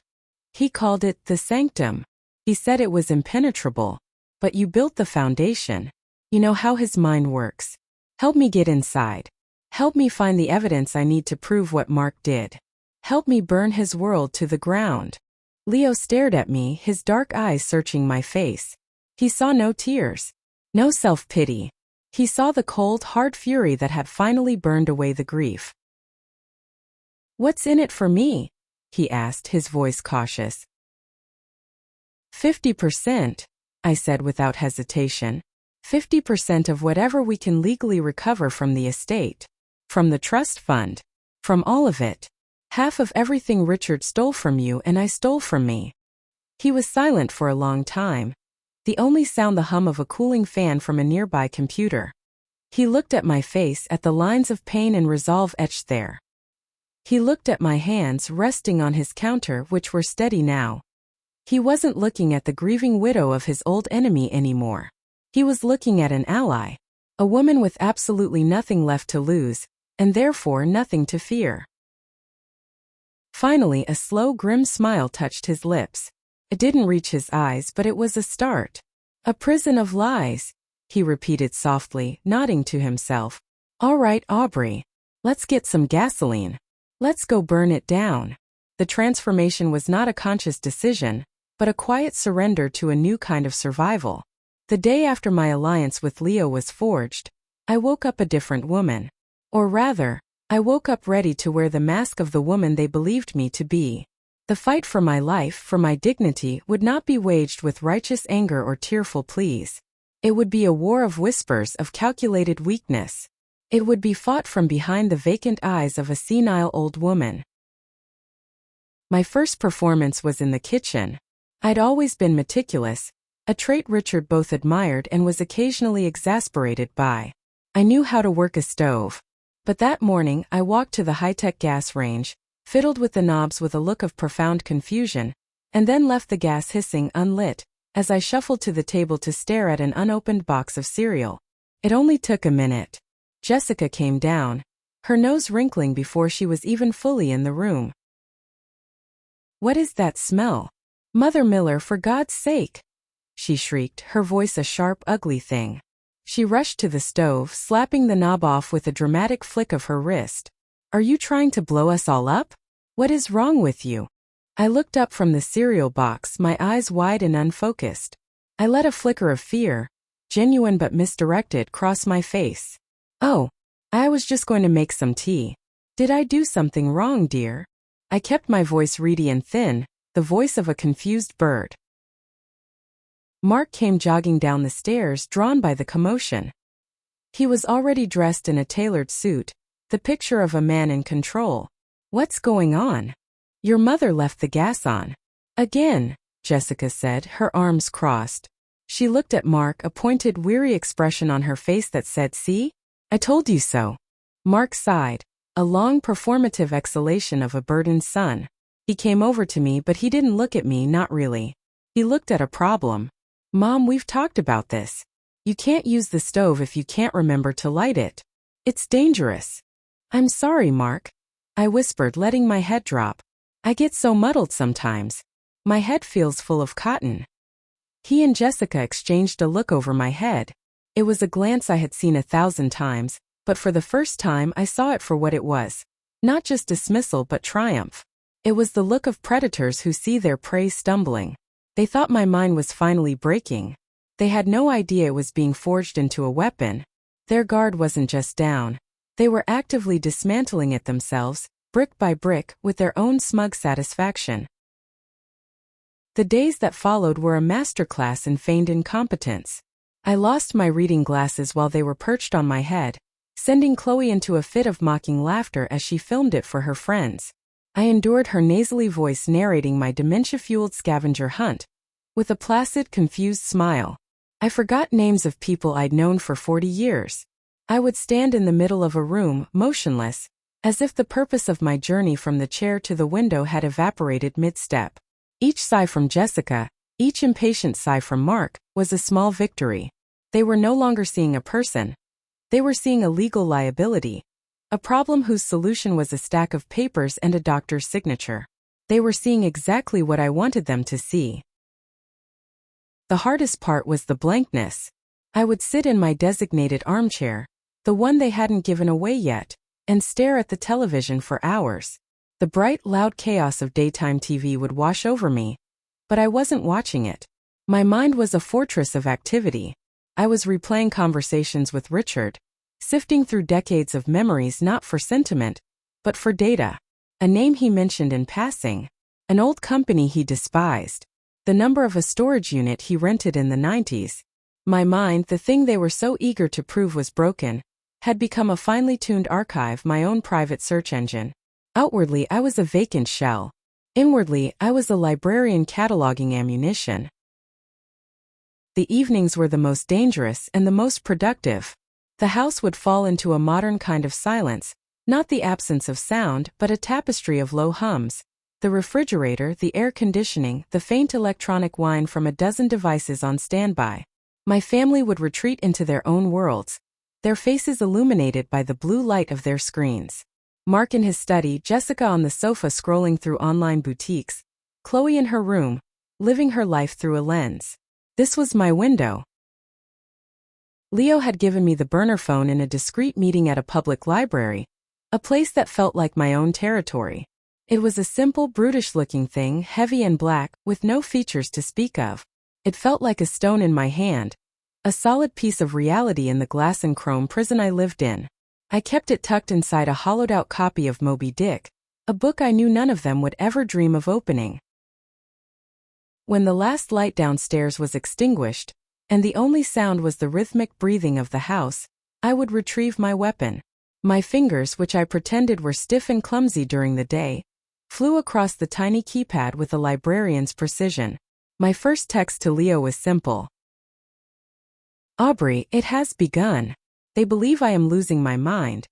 He called it the sanctum. He said it was impenetrable. But you built the foundation. You know how his mind works. Help me get inside. Help me find the evidence I need to prove what Mark did. Help me burn his world to the ground." Leo stared at me, his dark eyes searching my face. He saw no tears, no self-pity. He saw the cold, hard fury that had finally burned away the grief. "What's in it for me?" he asked, his voice cautious. 50%, I said without hesitation. 50% of whatever we can legally recover from the estate. From the trust fund. From all of it. Half of everything Richard stole from you and I stole from me. He was silent for a long time. The only sound the hum of a cooling fan from a nearby computer. He looked at my face, at the lines of pain and resolve etched there. He looked at my hands resting on his counter, which were steady now. He wasn't looking at the grieving widow of his old enemy anymore. He was looking at an ally, a woman with absolutely nothing left to lose, and therefore nothing to fear. Finally, a slow, grim smile touched his lips. It didn't reach his eyes, but it was a start. A prison of lies, he repeated softly, nodding to himself. All right, Aubrey. Let's get some gasoline. Let's go burn it down. The transformation was not a conscious decision, but a quiet surrender to a new kind of survival. The day after my alliance with Leo was forged, I woke up a different woman. Or rather, I woke up ready to wear the mask of the woman they believed me to be. The fight for my life, for my dignity, would not be waged with righteous anger or tearful pleas. It would be a war of whispers, of calculated weakness. It would be fought from behind the vacant eyes of a senile old woman. My first performance was in the kitchen. I'd always been meticulous, a trait Richard both admired and was occasionally exasperated by. I knew how to work a stove. But that morning I walked to the high-tech gas range, fiddled with the knobs with a look of profound confusion, and then left the gas hissing unlit, as I shuffled to the table to stare at an unopened box of cereal. It only took a minute. Jessica came down, her nose wrinkling before she was even fully in the room. What is that smell? Mother Miller, for God's sake! She shrieked, her voice a sharp, ugly thing. She rushed to the stove, slapping the knob off with a dramatic flick of her wrist. Are you trying to blow us all up? What is wrong with you? I looked up from the cereal box, my eyes wide and unfocused. I let a flicker of fear, genuine but misdirected, cross my face. Oh, I was just going to make some tea. Did I do something wrong, dear? I kept my voice reedy and thin, the voice of a confused bird. Mark came jogging down the stairs, drawn by the commotion. He was already dressed in a tailored suit, the picture of a man in control. What's going on? Your mother left the gas on. Again, Jessica said, her arms crossed. She looked at Mark, a pointed, weary expression on her face that said, "See? I told you so." Mark sighed, a long performative exhalation of a burdened son. He came over to me, but he didn't look at me, not really. He looked at a problem. Mom, we've talked about this. You can't use the stove if you can't remember to light it. It's dangerous. I'm sorry, Mark, I whispered, letting my head drop. I get so muddled sometimes. My head feels full of cotton. He and Jessica exchanged a look over my head. It was a glance I had seen 1,000 times, but for the first time I saw it for what it was. Not just dismissal but triumph. It was the look of predators who see their prey stumbling. They thought my mind was finally breaking. They had no idea it was being forged into a weapon. Their guard wasn't just down. They were actively dismantling it themselves, brick by brick, with their own smug satisfaction. The days that followed were a masterclass in feigned incompetence. I lost my reading glasses while they were perched on my head, sending Chloe into a fit of mocking laughter as she filmed it for her friends. I endured her nasally voice narrating my dementia-fueled scavenger hunt, with a placid, confused smile. I forgot names of people I'd known for 40 years. I would stand in the middle of a room, motionless, as if the purpose of my journey from the chair to the window had evaporated mid-step. Each sigh from Jessica, each impatient sigh from Mark, was a small victory. They were no longer seeing a person. They were seeing a legal liability. A problem whose solution was a stack of papers and a doctor's signature. They were seeing exactly what I wanted them to see. The hardest part was the blankness. I would sit in my designated armchair, the one they hadn't given away yet, and stare at the television for hours. The bright, loud chaos of daytime TV would wash over me, but I wasn't watching it. My mind was a fortress of activity. I was replaying conversations with Richard, sifting through decades of memories not for sentiment, but for data. A name he mentioned in passing, an old company he despised, the number of a storage unit he rented in the 90s. My mind, the thing they were so eager to prove was broken, had become a finely tuned archive, my own private search engine. Outwardly, I was a vacant shell. Inwardly, I was a librarian cataloging ammunition. The evenings were the most dangerous and the most productive. The house would fall into a modern kind of silence, not the absence of sound, but a tapestry of low hums. The refrigerator, the air conditioning, the faint electronic whine from a dozen devices on standby. My family would retreat into their own worlds, their faces illuminated by the blue light of their screens. Mark in his study, Jessica on the sofa scrolling through online boutiques, Chloe in her room, living her life through a lens. This was my window. Leo had given me the burner phone in a discreet meeting at a public library, a place that felt like my own territory. It was a simple, brutish-looking thing, heavy and black, with no features to speak of. It felt like a stone in my hand, a solid piece of reality in the glass and chrome prison I lived in. I kept it tucked inside a hollowed-out copy of Moby Dick, a book I knew none of them would ever dream of opening. When the last light downstairs was extinguished, and the only sound was the rhythmic breathing of the house, I would retrieve my weapon. My fingers, which I pretended were stiff and clumsy during the day, flew across the tiny keypad with a librarian's precision. My first text to Leo was simple. Aubrey, it has begun. They believe I am losing my mind.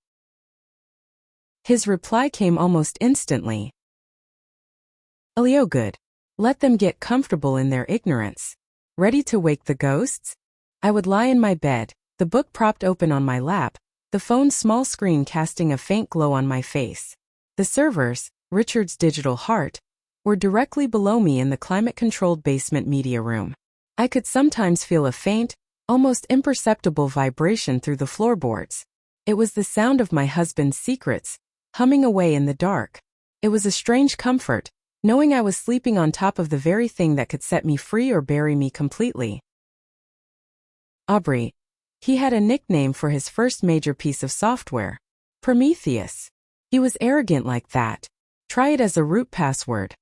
His reply came almost instantly. Leo, good. Let them get comfortable in their ignorance. Ready to wake the ghosts? I would lie in my bed, the book propped open on my lap, the phone's small screen casting a faint glow on my face. The servers, Richard's digital heart, were directly below me in the climate-controlled basement media room. I could sometimes feel a faint, almost imperceptible vibration through the floorboards. It was the sound of my husband's secrets, humming away in the dark. It was a strange comfort, knowing I was sleeping on top of the very thing that could set me free or bury me completely. Aubrey. He had a nickname for his first major piece of software. Prometheus. He was arrogant like that. Try it as a root password.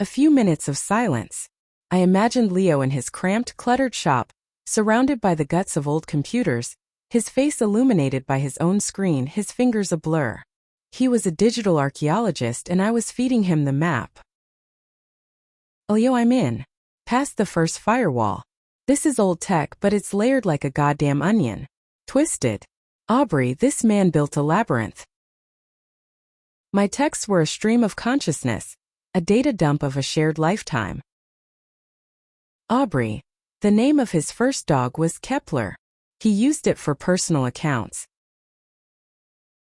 A few minutes of silence. I imagined Leo in his cramped, cluttered shop, surrounded by the guts of old computers, his face illuminated by his own screen, his fingers a blur. He was a digital archaeologist and I was feeding him the map. Leo, I'm in. Past the first firewall. This is old tech, but it's layered like a goddamn onion. Twisted. Aubrey, this man built a labyrinth. My texts were a stream of consciousness, a data dump of a shared lifetime. Aubrey. The name of his first dog was Kepler. He used it for personal accounts.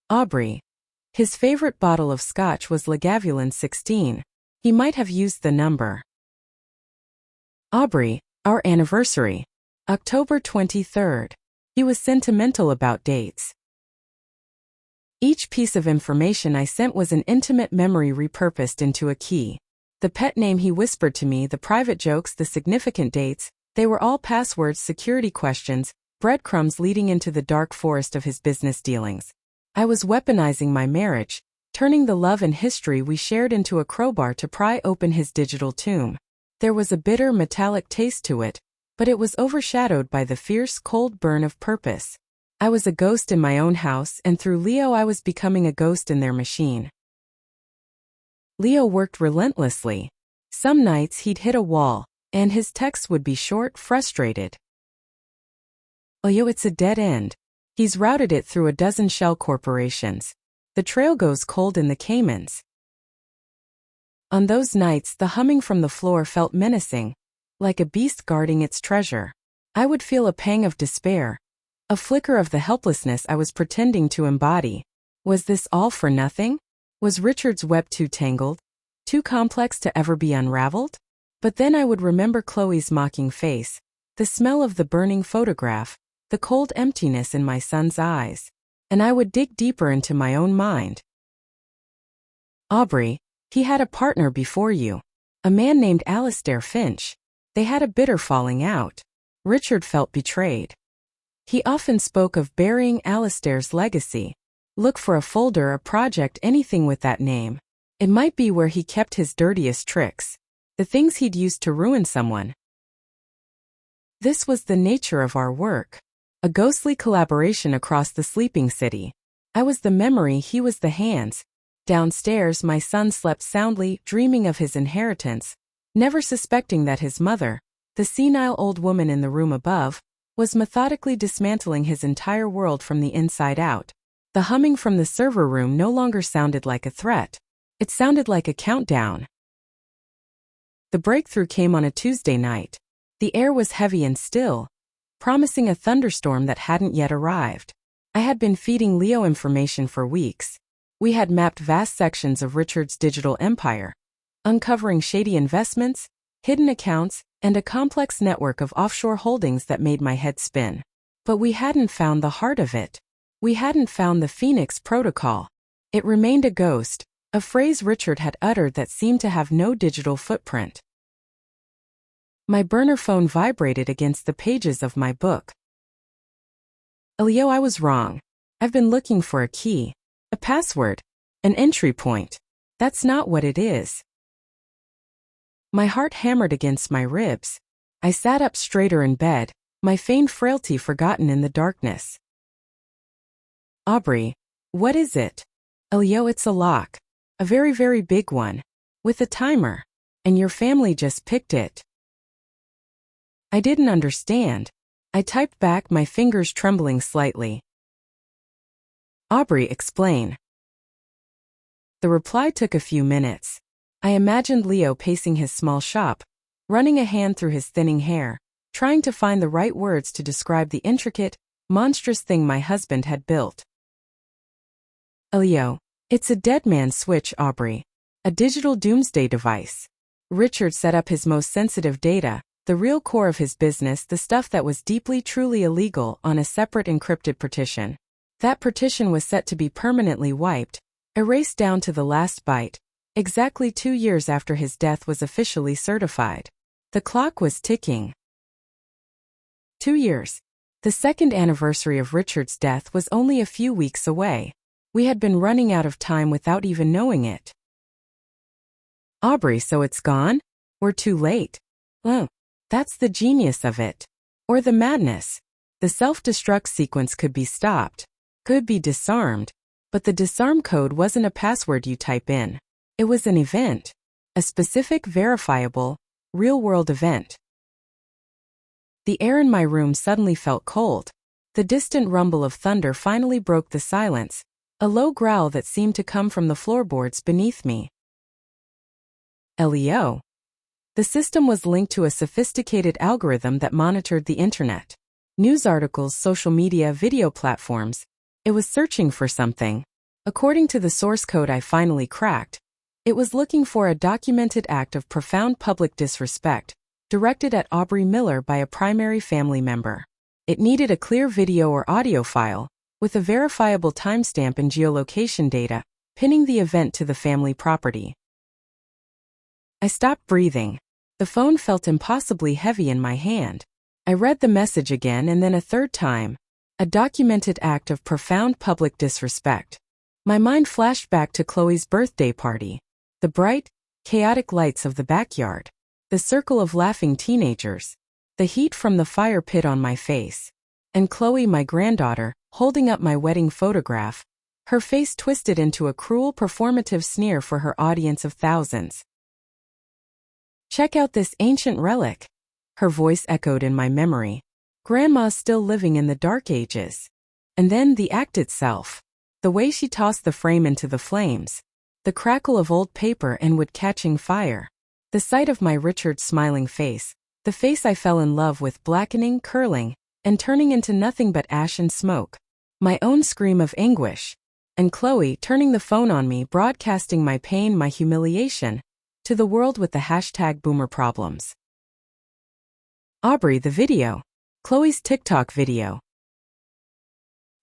Aubrey. His favorite bottle of scotch was Lagavulin 16. He might have used the number. Aubrey. Our anniversary. October 23rd. He was sentimental about dates. Each piece of information I sent was an intimate memory repurposed into a key. The pet name he whispered to me, the private jokes, the significant dates, they were all passwords, security questions, breadcrumbs leading into the dark forest of his business dealings. I was weaponizing my marriage, turning the love and history we shared into a crowbar to pry open his digital tomb. There was a bitter, metallic taste to it, but it was overshadowed by the fierce, cold burn of purpose. I was a ghost in my own house, and through Leo I was becoming a ghost in their machine. Leo worked relentlessly. Some nights he'd hit a wall, and his texts would be short, frustrated. Leo, it's a dead end. He's routed it through a dozen shell corporations. The trail goes cold in the Caymans. On those nights, the humming from the floor felt menacing, like a beast guarding its treasure. I would feel a pang of despair, a flicker of the helplessness I was pretending to embody. Was this all for nothing? Was Richard's web too tangled, too complex to ever be unraveled? But then I would remember Chloe's mocking face, the smell of the burning photograph, the cold emptiness in my son's eyes, and I would dig deeper into my own mind. Aubrey. He had a partner before you, a man named Alistair Finch. They had a bitter falling out. Richard felt betrayed. He often spoke of burying Alistair's legacy. Look for a folder, a project, anything with that name. It might be where he kept his dirtiest tricks, the things he'd used to ruin someone. This was the nature of our work. A ghostly collaboration across the sleeping city. I was the memory, he was the hands. Downstairs, my son slept soundly, dreaming of his inheritance, never suspecting that his mother, the senile old woman in the room above, was methodically dismantling his entire world from the inside out. The humming from the server room no longer sounded like a threat. It sounded like a countdown. The breakthrough came on a Tuesday night. The air was heavy and still, promising a thunderstorm that hadn't yet arrived. I had been feeding Leo information for weeks. We had mapped vast sections of Richard's digital empire, uncovering shady investments, hidden accounts, and a complex network of offshore holdings that made my head spin. But we hadn't found the heart of it. We hadn't found the Phoenix Protocol. It remained a ghost, a phrase Richard had uttered that seemed to have no digital footprint. My burner phone vibrated against the pages of my book. Leo, I was wrong. I've been looking for a key, a password, an entry point. That's not what it is. My heart hammered against my ribs. I sat up straighter in bed, my feigned frailty forgotten in the darkness. Aubrey, what is it? Leo, it's a lock. A very, very big one. With a timer. And your family just picked it. I didn't understand. I typed back, my fingers trembling slightly. Aubrey, explain. The reply took a few minutes. I imagined Leo pacing his small shop, running a hand through his thinning hair, trying to find the right words to describe the intricate, monstrous thing my husband had built. Leo, it's a dead man's switch, Aubrey. A digital doomsday device. Richard set up his most sensitive data, the real core of his business, the stuff that was deeply, truly illegal, on a separate encrypted partition. That partition was set to be permanently wiped, erased down to the last byte, exactly 2 years after his death was officially certified. The clock was ticking. 2 years. The second anniversary of Richard's death was only a few weeks away. We had been running out of time without even knowing it. Aubrey, so it's gone? We're too late. Oh. That's the genius of it. Or the madness. The self-destruct sequence could be stopped, could be disarmed, but the disarm code wasn't a password you type in. It was an event. A specific, verifiable, real-world event. The air in my room suddenly felt cold. The distant rumble of thunder finally broke the silence, a low growl that seemed to come from the floorboards beneath me. Leo. The system was linked to a sophisticated algorithm that monitored the internet. News articles, social media, video platforms. It was searching for something. According to the source code I finally cracked, it was looking for a documented act of profound public disrespect, directed at Aubrey Miller by a primary family member. It needed a clear video or audio file, with a verifiable timestamp and geolocation data, pinning the event to the family property. I stopped breathing. The phone felt impossibly heavy in my hand. I read the message again and then a third time. A documented act of profound public disrespect. My mind flashed back to Chloe's birthday party. The bright, chaotic lights of the backyard. The circle of laughing teenagers. The heat from the fire pit on my face. And Chloe, my granddaughter, holding up my wedding photograph. Her face twisted into a cruel performative sneer for her audience of thousands. Check out this ancient relic. Her voice echoed in my memory. Grandma's still living in the dark ages. And then the act itself. The way she tossed the frame into the flames. The crackle of old paper and wood catching fire. The sight of my Richard's smiling face. The face I fell in love with, blackening, curling, and turning into nothing but ash and smoke. My own scream of anguish. And Chloe turning the phone on me, broadcasting my pain, my humiliation, to the world with the hashtag boomer problems. Aubrey, the video. Chloe's TikTok video.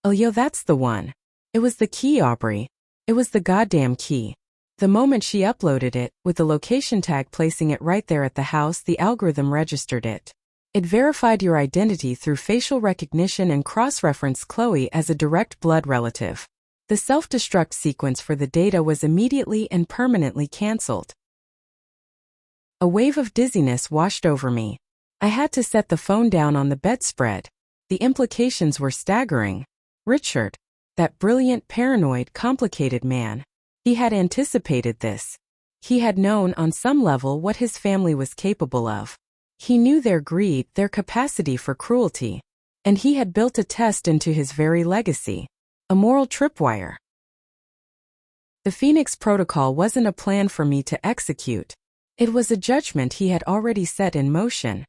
Leo, that's the one. It was the key, Aubrey. It was the goddamn key. The moment she uploaded it, with the location tag placing it right there at the house, the algorithm registered it. It verified your identity through facial recognition and cross-referenced Chloe as a direct blood relative. The self-destruct sequence for the data was immediately and permanently cancelled. A wave of dizziness washed over me. I had to set the phone down on the bedspread. The implications were staggering. Richard, that brilliant, paranoid, complicated man. He had anticipated this. He had known on some level what his family was capable of. He knew their greed, their capacity for cruelty. And he had built a test into his very legacy. A moral tripwire. The Phoenix Protocol wasn't a plan for me to execute. It was a judgment he had already set in motion.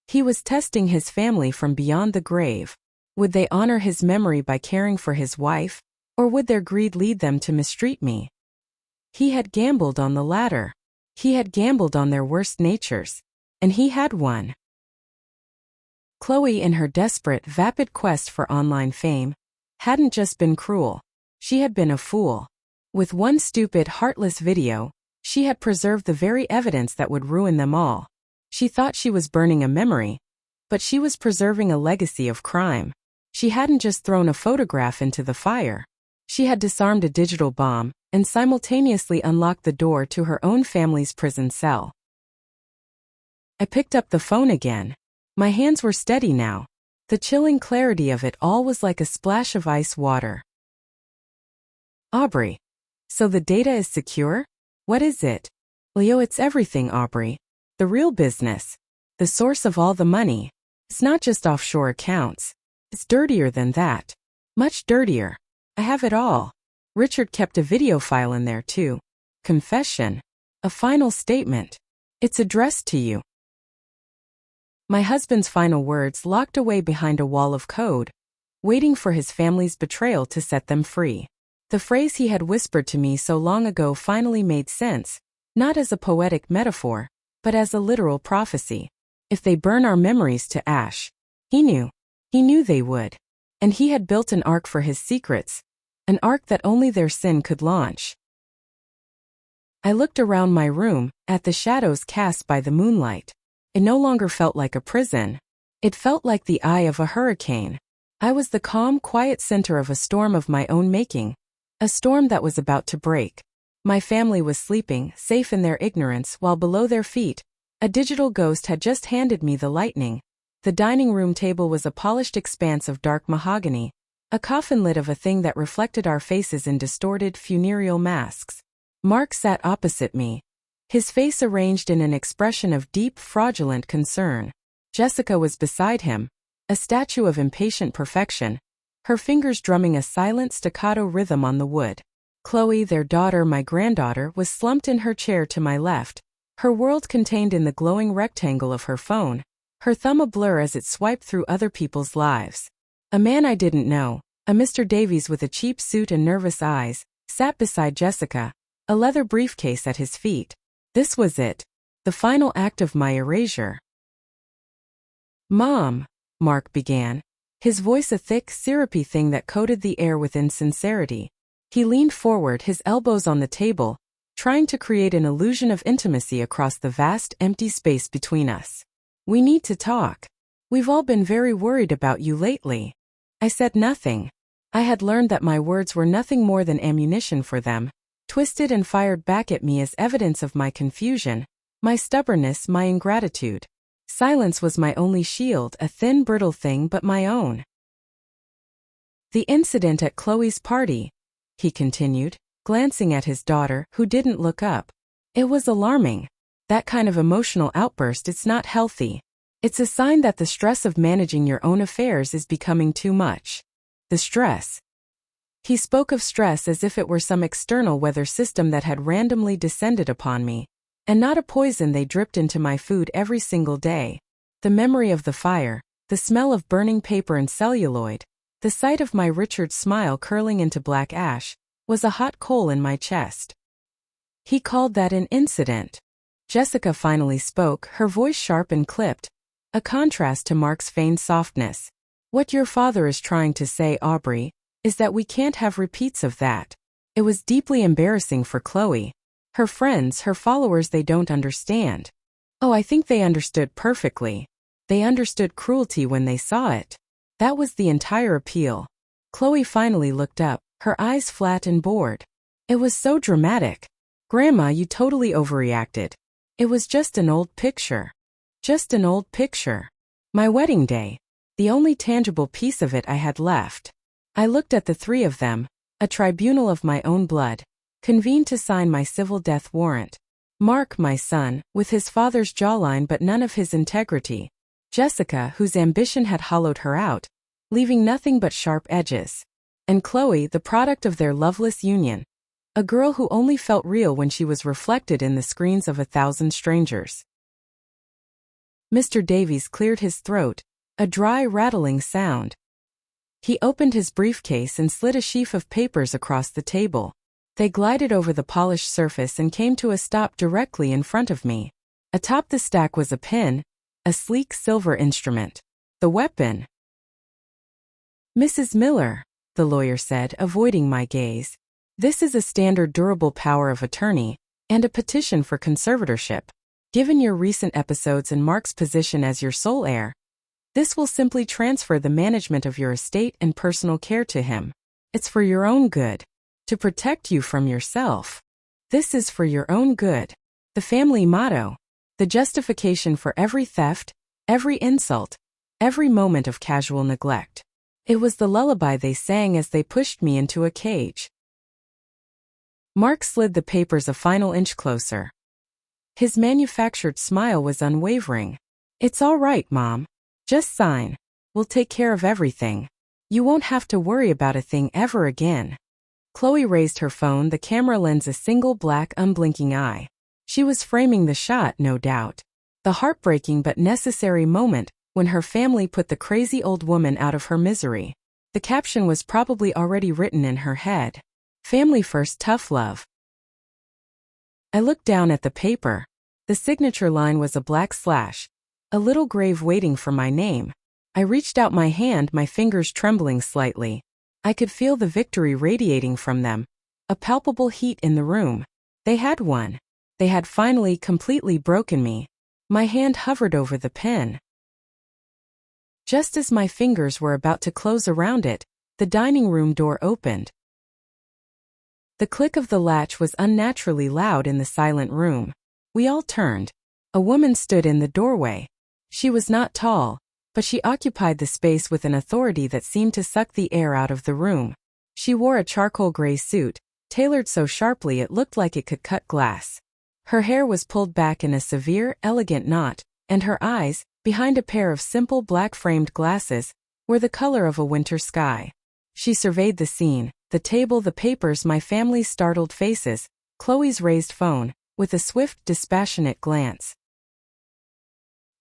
He was testing his family from beyond the grave. Would they honor his memory by caring for his wife, or would their greed lead them to mistreat me? He had gambled on the latter. He had gambled on their worst natures. And he had won. Chloe, in her desperate, vapid quest for online fame, hadn't just been cruel. She had been a fool. With one stupid, heartless video, she had preserved the very evidence that would ruin them all. She thought she was burning a memory, but she was preserving a legacy of crime. She hadn't just thrown a photograph into the fire. She had disarmed a digital bomb and simultaneously unlocked the door to her own family's prison cell. I picked up the phone again. My hands were steady now. The chilling clarity of it all was like a splash of ice water. Aubrey. So the data is secure? What is it? Leo, it's everything, Aubrey. The real business. The source of all the money. It's not just offshore accounts. It's dirtier than that. Much dirtier. I have it all. Richard kept a video file in there too. Confession. A final statement. It's addressed to you. My husband's final words locked away behind a wall of code, waiting for his family's betrayal to set them free. The phrase he had whispered to me so long ago finally made sense, not as a poetic metaphor, but as a literal prophecy. If they burn our memories to ash. He knew they would. And he had built an ark for his secrets, an ark that only their sin could launch. I looked around my room, at the shadows cast by the moonlight. It no longer felt like a prison. It felt like the eye of a hurricane. I was the calm, quiet center of a storm of my own making. A storm that was about to break. My family was sleeping, safe in their ignorance, while below their feet, a digital ghost had just handed me the lightning. The dining room table was a polished expanse of dark mahogany, a coffin lid of a thing that reflected our faces in distorted, funereal masks. Mark sat opposite me, his face arranged in an expression of deep, fraudulent concern. Jessica was beside him, a statue of impatient perfection, her fingers drumming a silent staccato rhythm on the wood. Chloe, their daughter, my granddaughter, was slumped in her chair to my left, her world contained in the glowing rectangle of her phone, her thumb a blur as it swiped through other people's lives. A man I didn't know, a Mr. Davies with a cheap suit and nervous eyes, sat beside Jessica, a leather briefcase at his feet. This was it, the final act of my erasure. "Mom," Mark began, his voice a thick, syrupy thing that coated the air with insincerity. He leaned forward, his elbows on the table, trying to create an illusion of intimacy across the vast, empty space between us. "We need to talk. We've all been very worried about you lately." I said nothing. I had learned that my words were nothing more than ammunition for them, twisted and fired back at me as evidence of my confusion, my stubbornness, my ingratitude. Silence was my only shield, a thin, brittle thing, but my own. "The incident at Chloe's party," he continued, glancing at his daughter, who didn't look up. "It was alarming. That kind of emotional outburst, it's not healthy. It's a sign that the stress of managing your own affairs is becoming too much." The stress. He spoke of stress as if it were some external weather system that had randomly descended upon me, and not a poison they dripped into my food every single day. The memory of the fire, the smell of burning paper and celluloid, the sight of my Richard's smile curling into black ash, was a hot coal in my chest. "He called that an incident." Jessica finally spoke, her voice sharp and clipped, a contrast to Mark's feigned softness. "What your father is trying to say, Aubrey, is that we can't have repeats of that." It was deeply embarrassing for Chloe. Her friends, her followers, they don't understand. Oh, I think they understood perfectly. They understood cruelty when they saw it. That was the entire appeal. Chloe finally looked up, her eyes flat and bored. "It was so dramatic. Grandma, you totally overreacted. It was just an old picture. Just an old picture. My wedding day. The only tangible piece of it I had left." I looked at the three of them, a tribunal of my own blood, convened to sign my civil death warrant. Mark, my son, with his father's jawline but none of his integrity. Jessica, whose ambition had hollowed her out, leaving nothing but sharp edges. And Chloe, the product of their loveless union. A girl who only felt real when she was reflected in the screens of 1,000 strangers. Mr. Davies cleared his throat, a dry, rattling sound. He opened his briefcase and slid a sheaf of papers across the table. They glided over the polished surface and came to a stop directly in front of me. Atop the stack was a pin, a sleek silver instrument. The weapon. "Mrs. Miller," the lawyer said, avoiding my gaze. "This is a standard durable power of attorney, and a petition for conservatorship. Given your recent episodes and Mark's position as your sole heir, this will simply transfer the management of your estate and personal care to him. It's for your own good. To protect you from yourself. This is for your own good. The family motto. The justification for every theft, every insult, every moment of casual neglect. It was the lullaby they sang as they pushed me into a cage." Mark slid the papers a final inch closer. His manufactured smile was unwavering. "It's all right, Mom. Just sign. We'll take care of everything. You won't have to worry about a thing ever again." Chloe raised her phone, the camera lens a single black, unblinking eye. She was framing the shot, no doubt. The heartbreaking but necessary moment when her family put the crazy old woman out of her misery. The caption was probably already written in her head. "Family first, tough love." I looked down at the paper. The signature line was a black slash, a little grave waiting for my name. I reached out my hand, my fingers trembling slightly. I could feel the victory radiating from them, a palpable heat in the room. They had won. They had finally completely broken me. My hand hovered over the pen. Just as my fingers were about to close around it, the dining room door opened. The click of the latch was unnaturally loud in the silent room. We all turned. A woman stood in the doorway. She was not tall, but she occupied the space with an authority that seemed to suck the air out of the room. She wore a charcoal gray suit, tailored so sharply it looked like it could cut glass. Her hair was pulled back in a severe, elegant knot, and her eyes, behind a pair of simple black-framed glasses, were the color of a winter sky. She surveyed the scene, the table, the papers, my family's startled faces, Chloe's raised phone, with a swift, dispassionate glance.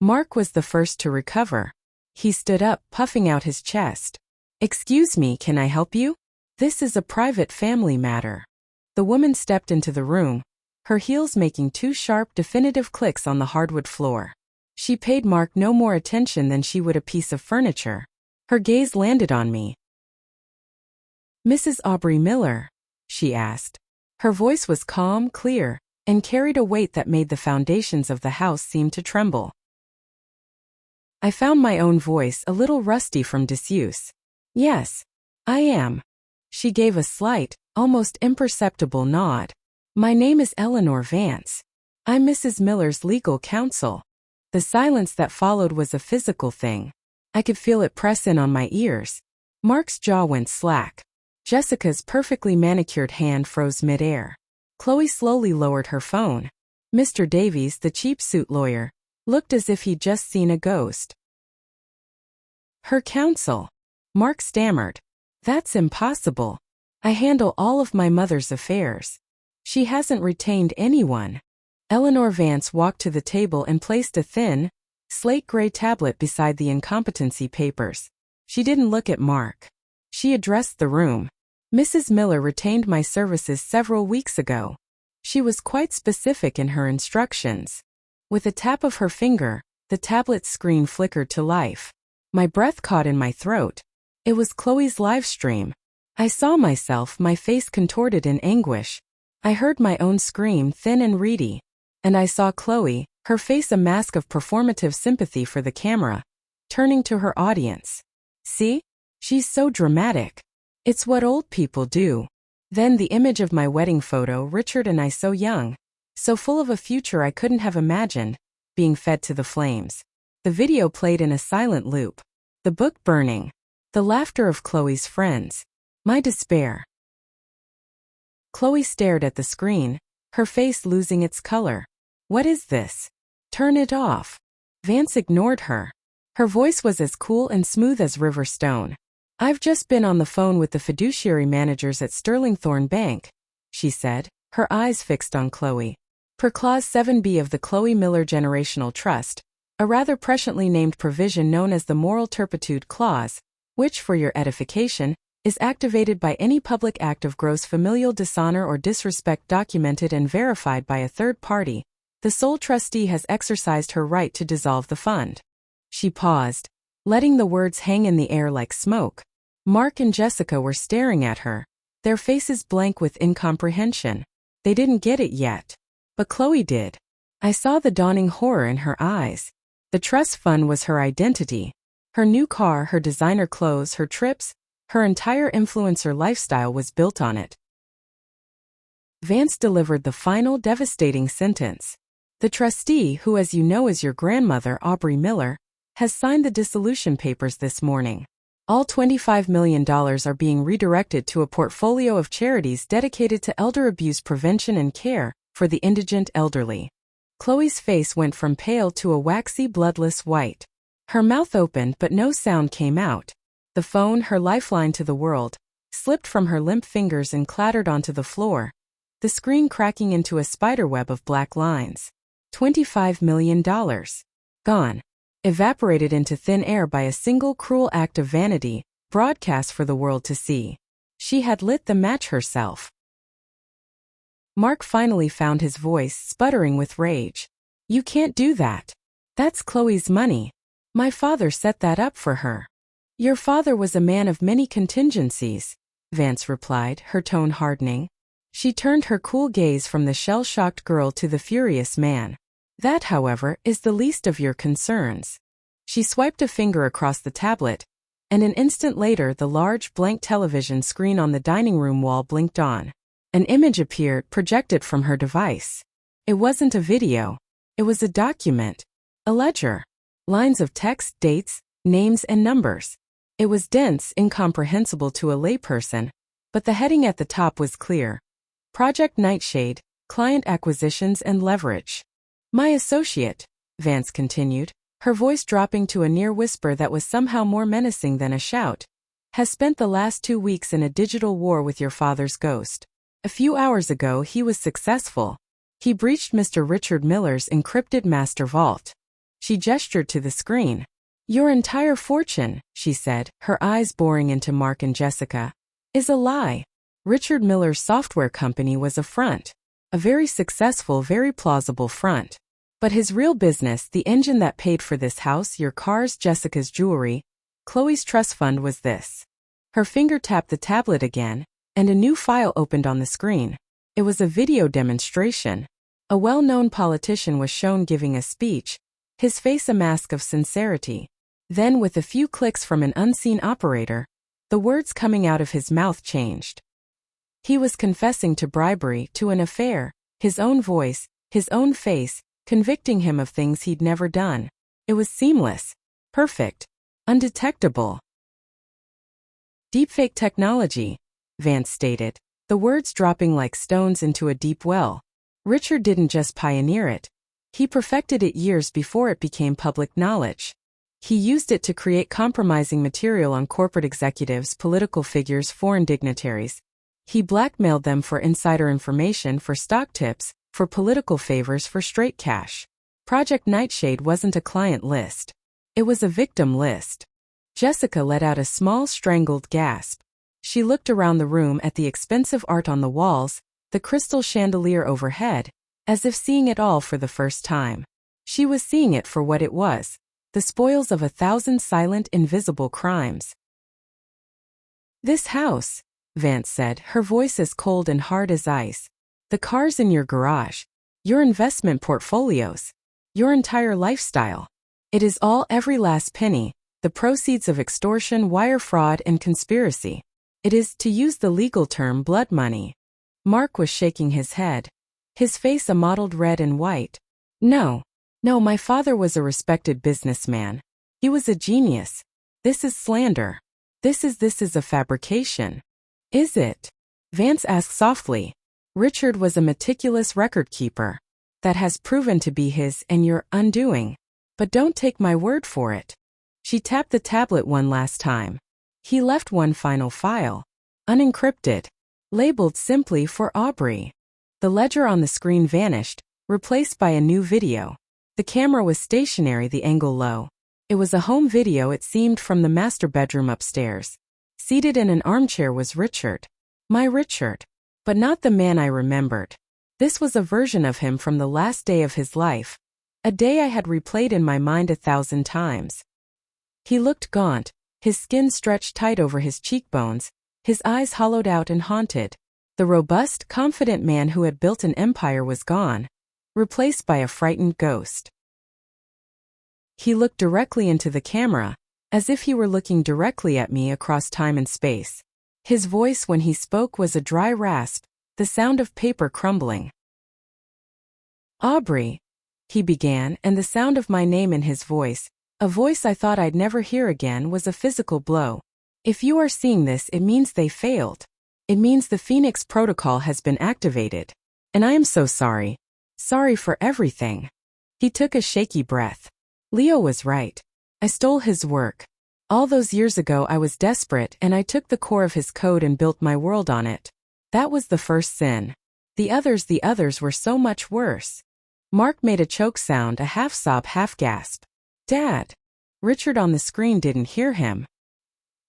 Mark was the first to recover. He stood up, puffing out his chest. "Excuse me, can I help you? This is a private family matter." The woman stepped into the room, her heels making two sharp, definitive clicks on the hardwood floor. She paid Mark no more attention than she would a piece of furniture. Her gaze landed on me. "Mrs. Aubrey Miller?" she asked. Her voice was calm, clear, and carried a weight that made the foundations of the house seem to tremble. I found my own voice a little rusty from disuse. "Yes, I am." She gave a slight, almost imperceptible nod. "My name is Eleanor Vance. I'm Mrs. Miller's legal counsel." The silence that followed was a physical thing. I could feel it press in on my ears. Mark's jaw went slack. Jessica's perfectly manicured hand froze midair. Chloe slowly lowered her phone. Mr. Davies, the cheap suit lawyer, looked as if he'd just seen a ghost. "Her counsel," Mark stammered. "That's impossible. I handle all of my mother's affairs. She hasn't retained anyone." Eleanor Vance walked to the table and placed a thin, slate-gray tablet beside the incompetency papers. She didn't look at Mark. She addressed the room. "Mrs. Miller retained my services several weeks ago. She was quite specific in her instructions." With a tap of her finger, the tablet's screen flickered to life. My breath caught in my throat. It was Chloe's live stream. I saw myself, my face contorted in anguish. I heard my own scream, thin and reedy. And I saw Chloe, her face a mask of performative sympathy for the camera, turning to her audience. "See? She's so dramatic. It's what old people do." Then the image of my wedding photo, Richard and I so young, so full of a future I couldn't have imagined, being fed to the flames. The video played in a silent loop. The book burning. The laughter of Chloe's friends. My despair. Chloe stared at the screen, her face losing its color. "What is this? Turn it off." Vance ignored her. Her voice was as cool and smooth as river stone. "I've just been on the phone with the fiduciary managers at Sterlingthorne Bank," she said, her eyes fixed on Chloe. "Per Clause 7B of the Chloe Miller Generational Trust, a rather presciently named provision known as the Moral Turpitude Clause, which, for your edification, is activated by any public act of gross familial dishonor or disrespect documented and verified by a third party, the sole trustee has exercised her right to dissolve the fund." She paused, letting the words hang in the air like smoke. Mark and Jessica were staring at her, their faces blank with incomprehension. They didn't get it yet. But Chloe did. I saw the dawning horror in her eyes. The trust fund was her identity. Her new car, her designer clothes, her trips, her entire influencer lifestyle was built on it. Vance delivered the final devastating sentence. "The trustee, who as you know is your grandmother, Aubrey Miller, has signed the dissolution papers this morning. All $25 million are being redirected to a portfolio of charities dedicated to elder abuse prevention and care for the indigent elderly." Chloe's face went from pale to a waxy, bloodless white. Her mouth opened but no sound came out. The phone, her lifeline to the world, slipped from her limp fingers and clattered onto the floor, the screen cracking into a spiderweb of black lines. $25 million. Gone. Evaporated into thin air by a single cruel act of vanity, broadcast for the world to see. She had lit the match herself. Mark finally found his voice, sputtering with rage. "You can't do that. That's Chloe's money. My father set that up for her." "Your father was a man of many contingencies," Vance replied, her tone hardening. She turned her cool gaze from the shell-shocked girl to the furious man. "That, however, is the least of your concerns." She swiped a finger across the tablet, and an instant later the large blank television screen on the dining room wall blinked on. An image appeared, projected from her device. It wasn't a video. It was a document. A ledger. Lines of text, dates, names, and numbers. It was dense, incomprehensible to a layperson, but the heading at the top was clear. Project Nightshade, Client Acquisitions and Leverage. "My associate," Vance continued, her voice dropping to a near whisper that was somehow more menacing than a shout, "has spent the last 2 weeks in a digital war with your father's ghost. A few hours ago he was successful. He breached Mr. Richard Miller's encrypted master vault." She gestured to the screen. "Your entire fortune," she said, her eyes boring into Mark and Jessica, "is a lie. Richard Miller's software company was a front. A very successful, very plausible front. But his real business, the engine that paid for this house, your cars, Jessica's jewelry, Chloe's trust fund was this." Her finger tapped the tablet again, and a new file opened on the screen. It was a video demonstration. A well-known politician was shown giving a speech, his face a mask of sincerity. Then, with a few clicks from an unseen operator, the words coming out of his mouth changed. He was confessing to bribery, to an affair, his own voice, his own face, convicting him of things he'd never done. It was seamless, perfect, undetectable. "Deepfake technology," Vance stated, the words dropping like stones into a deep well. "Richard didn't just pioneer it. He perfected it years before it became public knowledge. He used it to create compromising material on corporate executives, political figures, foreign dignitaries. He blackmailed them for insider information, for stock tips, for political favors, for straight cash. Project Nightshade wasn't a client list. It was a victim list." Jessica let out a small, strangled gasp. She looked around the room at the expensive art on the walls, the crystal chandelier overhead, as if seeing it all for the first time. She was seeing it for what it was, the spoils of 1,000 silent, invisible crimes. "This house," Vance said, her voice as cold and hard as ice. "The cars in your garage, your investment portfolios, your entire lifestyle. It is all, every last penny, the proceeds of extortion, wire fraud, and conspiracy. It is, to use the legal term, blood money." Mark was shaking his head, his face a mottled red and white. No, my father was a respected businessman. He was a genius. This is slander. This is a fabrication." "Is it?" Vance asked softly. "Richard was a meticulous record keeper. That has proven to be his and your undoing. But don't take my word for it. She tapped the tablet one last time. He left one final file. Unencrypted. Labeled simply for Aubrey. The ledger on the screen vanished, replaced by a new video. The camera was stationary, the angle low. It was a home video, it seemed, from the master bedroom upstairs. Seated in an armchair was Richard. My Richard. But not the man I remembered. This was a version of him from the last day of his life. A day I had replayed in my mind 1,000 times. He looked gaunt, his skin stretched tight over his cheekbones, his eyes hollowed out and haunted. The robust, confident man who had built an empire was gone, replaced by a frightened ghost. He looked directly into the camera, as if he were looking directly at me across time and space. His voice when he spoke was a dry rasp, the sound of paper crumbling. Aubrey, he began, and the sound of my name in his voice, a voice I thought I'd never hear again, was a physical blow. If you are seeing this, it means they failed. It means the Phoenix Protocol has been activated. And I am so sorry. Sorry for everything. He took a shaky breath. Leo was right. I stole his work. All those years ago I was desperate and I took the core of his code and built my world on it. That was the first sin. The others were so much worse. Mark made a choke sound, a half sob, half gasp. Dad. Richard on the screen didn't hear him.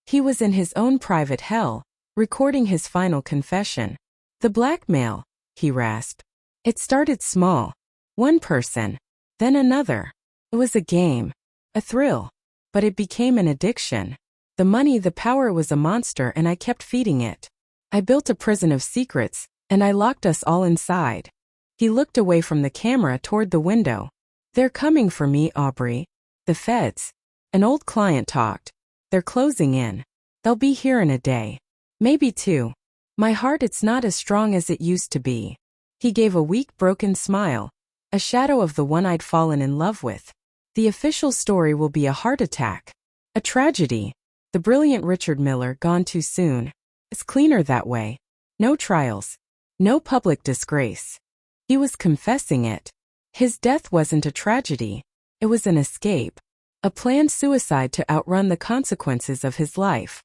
He was in his own private hell, recording his final confession. The blackmail, he rasped. It started small. One person. Then another. It was a game. A thrill. But it became an addiction. The money, the power, was a monster and I kept feeding it. I built a prison of secrets, and I locked us all inside. He looked away from the camera toward the window. They're coming for me, Aubrey. The feds. An old client talked. They're closing in. They'll be here in a day. Maybe 2. My heart, it's not as strong as it used to be. He gave a weak, broken smile. A shadow of the one I'd fallen in love with. The official story will be a heart attack. A tragedy. The brilliant Richard Miller gone too soon. It's cleaner that way. No trials. No public disgrace. He was confessing it. His death wasn't a tragedy. It was an escape. A planned suicide to outrun the consequences of his life.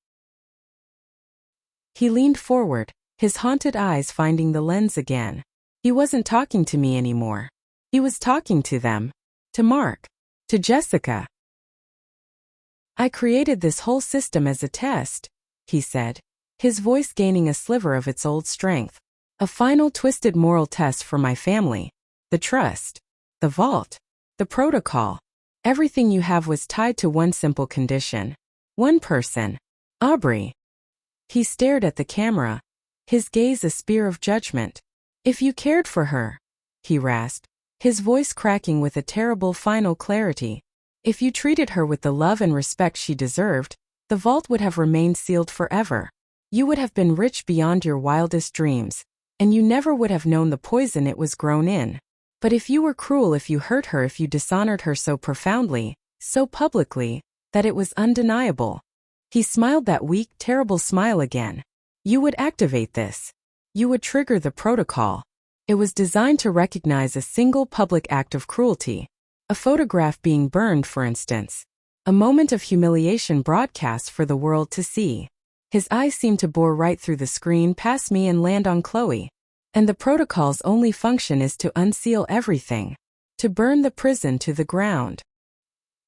He leaned forward, his haunted eyes finding the lens again. He wasn't talking to me anymore. He was talking to them. To Mark. To Jessica. I created this whole system as a test, he said, his voice gaining a sliver of its old strength. A final twisted moral test for my family. The trust. The vault. The protocol. Everything you have was tied to one simple condition. One person. Aubrey. He stared at the camera, his gaze a spear of judgment. If you cared for her, he rasped, his voice cracking with a terrible final clarity. If you treated her with the love and respect she deserved, the vault would have remained sealed forever. You would have been rich beyond your wildest dreams, and you never would have known the poison it was grown in. But if you were cruel, if you hurt her, if you dishonored her so profoundly, so publicly, that it was undeniable. He smiled that weak, terrible smile again. You would activate this. You would trigger the protocol. It was designed to recognize a single public act of cruelty. A photograph being burned, for instance. A moment of humiliation broadcast for the world to see. His eyes seemed to bore right through the screen, past me, and land on Chloe. And the protocol's only function is to unseal everything. To burn the prison to the ground.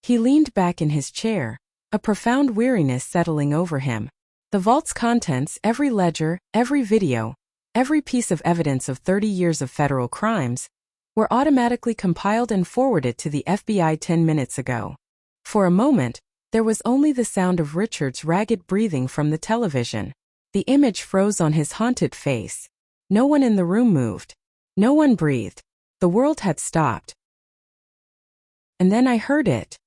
He leaned back in his chair, a profound weariness settling over him. The vault's contents, every ledger, every video, every piece of evidence of 30 years of federal crimes, were automatically compiled and forwarded to the FBI 10 minutes ago. For a moment, there was only the sound of Richard's ragged breathing from the television. The image froze on his haunted face. No one in the room moved. No one breathed. The world had stopped. And then I heard it.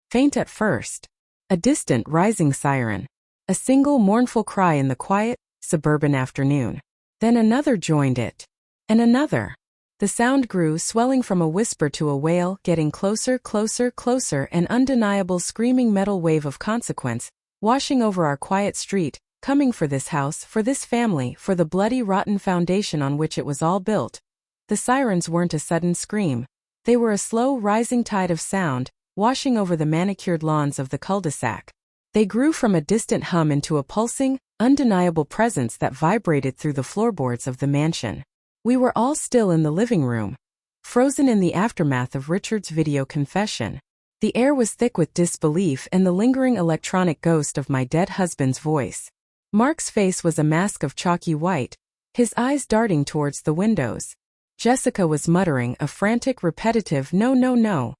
Faint at first. A distant rising siren. A single mournful cry in the quiet, suburban afternoon. Then another joined it. And another. The sound grew, swelling from a whisper to a wail, getting closer, closer, closer, an undeniable screaming metal wave of consequence, washing over our quiet street, coming for this house, for this family, for the bloody, rotten foundation on which it was all built. The sirens weren't a sudden scream. They were a slow, rising tide of sound, washing over the manicured lawns of the cul-de-sac. They grew from a distant hum into a pulsing, undeniable presence that vibrated through the floorboards of the mansion. We were all still in the living room, frozen in the aftermath of Richard's video confession. The air was thick with disbelief and the lingering electronic ghost of my dead husband's voice. Mark's face was a mask of chalky white, his eyes darting towards the windows. Jessica was muttering a frantic, repetitive "no, no, no,"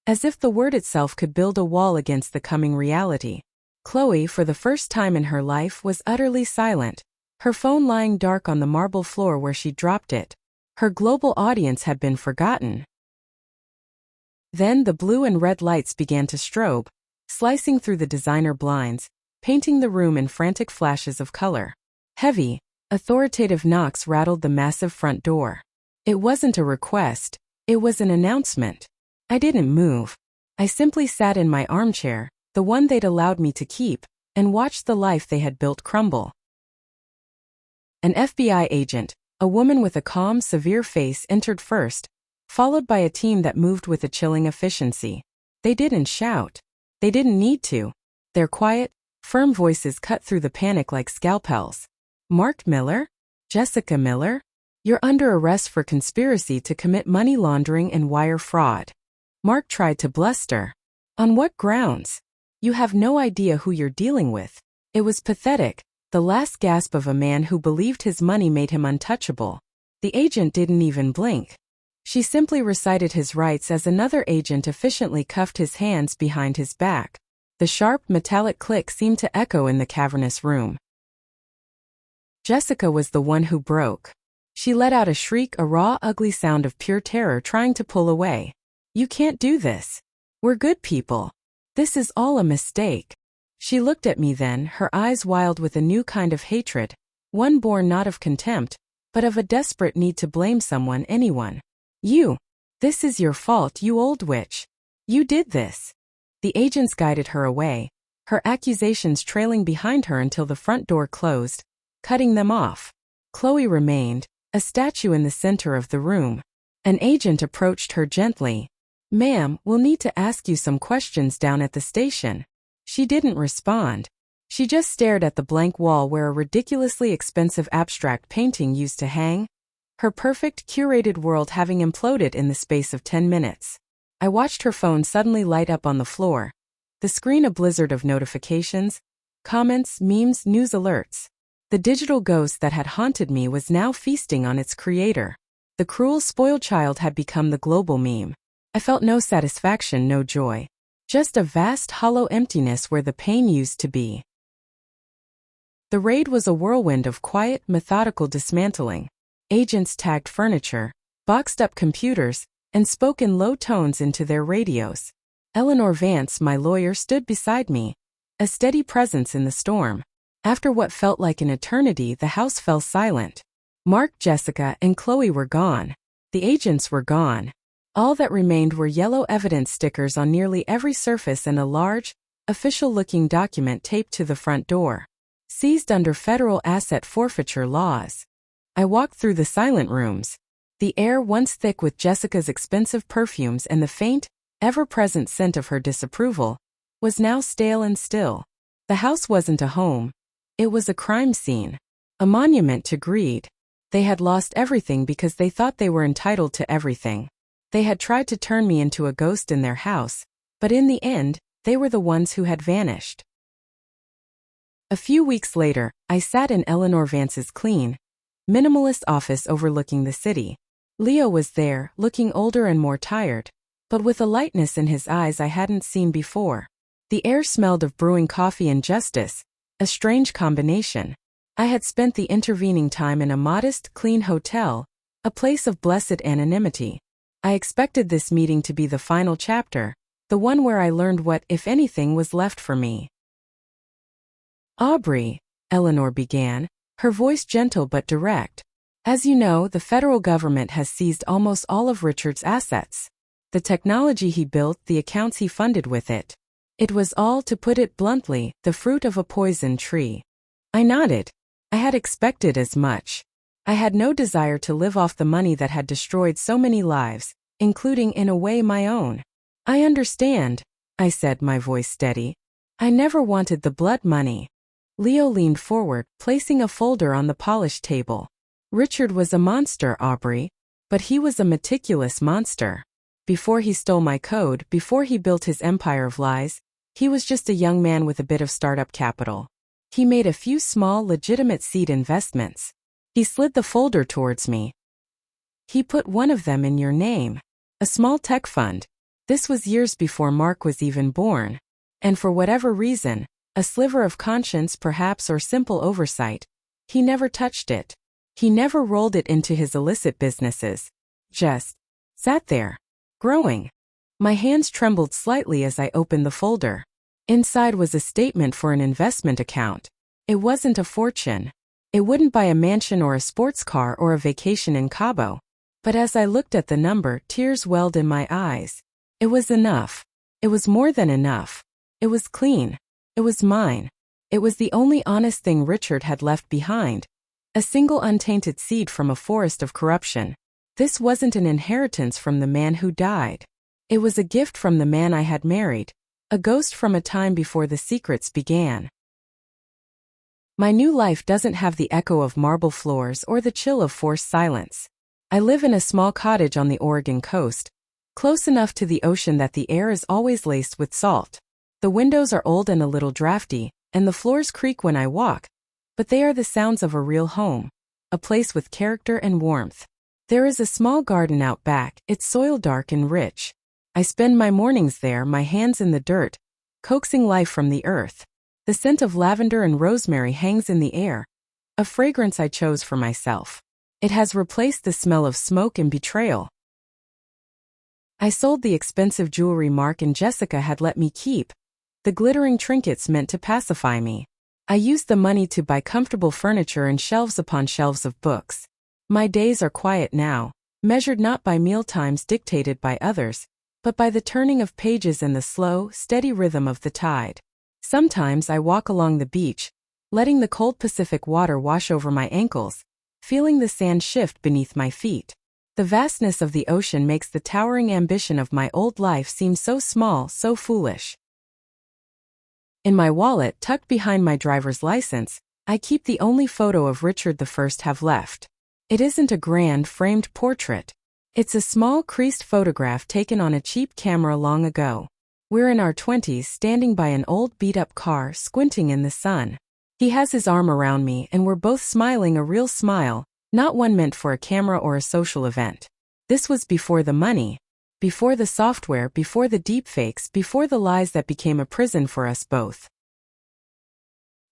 as if the word itself could build a wall against the coming reality. Chloe, for the first time in her life, was utterly silent, her phone lying dark on the marble floor where she dropped it. Her global audience had been forgotten. Then the blue and red lights began to strobe, slicing through the designer blinds, painting the room in frantic flashes of color. Heavy, authoritative knocks rattled the massive front door. It wasn't a request, it was an announcement. I didn't move. I simply sat in my armchair, the one they'd allowed me to keep, and watched the life they had built crumble. An FBI agent, a woman with a calm, severe face, entered first, followed by a team that moved with a chilling efficiency. They didn't shout. They didn't need to. Their quiet, firm voices cut through the panic like scalpels. "Mark Miller? Jessica Miller? You're under arrest for conspiracy to commit money laundering and wire fraud." Mark tried to bluster. "On what grounds? You have no idea who you're dealing with." It was pathetic, the last gasp of a man who believed his money made him untouchable. The agent didn't even blink. She simply recited his rights as another agent efficiently cuffed his hands behind his back. The sharp, metallic click seemed to echo in the cavernous room. Jessica was the one who broke. She let out a shriek, a raw, ugly sound of pure terror, trying to pull away. "You can't do this. We're good people. This is all a mistake." She looked at me then, her eyes wild with a new kind of hatred, one born not of contempt, but of a desperate need to blame someone, anyone. "You. This is your fault, you old witch. You did this." The agents guided her away, her accusations trailing behind her until the front door closed, cutting them off. Chloe remained, a statue in the center of the room. An agent approached her gently. "Ma'am, we'll need to ask you some questions down at the station." She didn't respond. She just stared at the blank wall where a ridiculously expensive abstract painting used to hang, her perfect, curated world having imploded in the space of 10 minutes. I watched her phone suddenly light up on the floor, the screen a blizzard of notifications, comments, memes, news alerts. The digital ghost that had haunted me was now feasting on its creator. The cruel, spoiled child had become the global meme. I felt no satisfaction, no joy. Just a vast, hollow emptiness where the pain used to be. The raid was a whirlwind of quiet, methodical dismantling. Agents tagged furniture, boxed up computers, and spoke in low tones into their radios. Eleanor Vance, my lawyer, stood beside me, a steady presence in the storm. After what felt like an eternity, the house fell silent. Mark, Jessica, and Chloe were gone. The agents were gone. All that remained were yellow evidence stickers on nearly every surface and a large, official-looking document taped to the front door, seized under federal asset forfeiture laws. I walked through the silent rooms. The air, once thick with Jessica's expensive perfumes and the faint, ever-present scent of her disapproval, was now stale and still. The house wasn't a home. It was a crime scene, a monument to greed. They had lost everything because they thought they were entitled to everything. They had tried to turn me into a ghost in their house, but in the end, they were the ones who had vanished. A few weeks later, I sat in Eleanor Vance's clean, minimalist office overlooking the city. Leo was there, looking older and more tired, but with a lightness in his eyes I hadn't seen before. The air smelled of brewing coffee and justice, a strange combination. I had spent the intervening time in a modest, clean hotel, a place of blessed anonymity. I expected this meeting to be the final chapter, the one where I learned what, if anything, was left for me. "Aubrey," Eleanor began, her voice gentle but direct. "As you know, the federal government has seized almost all of Richard's assets. The technology he built, the accounts he funded with it. It was all, to put it bluntly, the fruit of a poison tree." I nodded. I had expected as much. I had no desire to live off the money that had destroyed so many lives, including in a way my own. I understand, I said, my voice steady. I never wanted the blood money. Leo leaned forward, placing a folder on the polished table. Richard was a monster, Aubrey. But he was a meticulous monster. Before he stole my code, before he built his empire of lies, he was just a young man with a bit of startup capital. He made a few small, legitimate seed investments. He slid the folder towards me. He put one of them in your name. A small tech fund. This was years before Mark was even born. And for whatever reason, a sliver of conscience perhaps or simple oversight, he never touched it. He never rolled it into his illicit businesses. Just sat there, growing. My hands trembled slightly as I opened the folder. Inside was a statement for an investment account. It wasn't a fortune. It wouldn't buy a mansion or a sports car or a vacation in Cabo. But as I looked at the number, tears welled in my eyes. It was enough. It was more than enough. It was clean. It was mine. It was the only honest thing Richard had left behind. A single untainted seed from a forest of corruption. This wasn't an inheritance from the man who died. It was a gift from the man I had married, a ghost from a time before the secrets began. My new life doesn't have the echo of marble floors or the chill of forced silence. I live in a small cottage on the Oregon coast, close enough to the ocean that the air is always laced with salt. The windows are old and a little drafty, and the floors creak when I walk. But they are the sounds of a real home, a place with character and warmth. There is a small garden out back, its soil dark and rich. I spend my mornings there, my hands in the dirt, coaxing life from the earth. The scent of lavender and rosemary hangs in the air, a fragrance I chose for myself. It has replaced the smell of smoke and betrayal. I sold the expensive jewelry Mark and Jessica had let me keep, the glittering trinkets meant to pacify me. I used the money to buy comfortable furniture and shelves upon shelves of books. My days are quiet now, measured not by meal times dictated by others, but by the turning of pages and the slow, steady rhythm of the tide. Sometimes I walk along the beach, letting the cold Pacific water wash over my ankles, feeling the sand shift beneath my feet. The vastness of the ocean makes the towering ambition of my old life seem so small, so foolish. In my wallet, tucked behind my driver's license, I keep the only photo of Richard I have left. It isn't a grand, framed portrait. It's a small, creased photograph taken on a cheap camera long ago. We're in our 20s, standing by an old beat-up car, squinting in the sun. He has his arm around me and we're both smiling, a real smile, not one meant for a camera or a social event. This was before the money. Before the software, before the deepfakes, before the lies that became a prison for us both.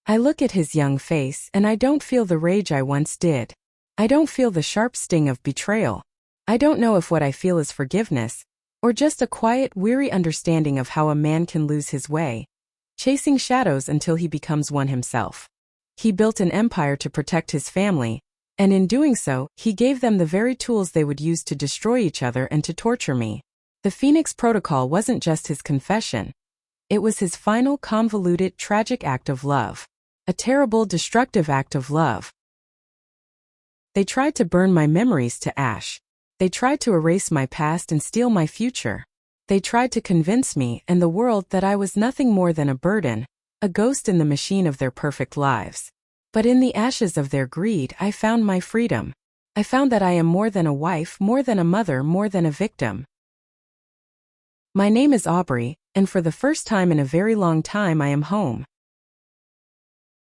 I look at his young face and I don't feel the rage I once did. I don't feel the sharp sting of betrayal. I don't know if what I feel is forgiveness, or just a quiet, weary understanding of how a man can lose his way, chasing shadows until he becomes one himself. He built an empire to protect his family, and in doing so, he gave them the very tools they would use to destroy each other and to torture me. The Phoenix Protocol wasn't just his confession. It was his final, convoluted, tragic act of love. A terrible, destructive act of love. They tried to burn my memories to ash. They tried to erase my past and steal my future. They tried to convince me and the world that I was nothing more than a burden, a ghost in the machine of their perfect lives. But in the ashes of their greed, I found my freedom. I found that I am more than a wife, more than a mother, more than a victim. My name is Aubrey, and for the first time in a very long time I am home.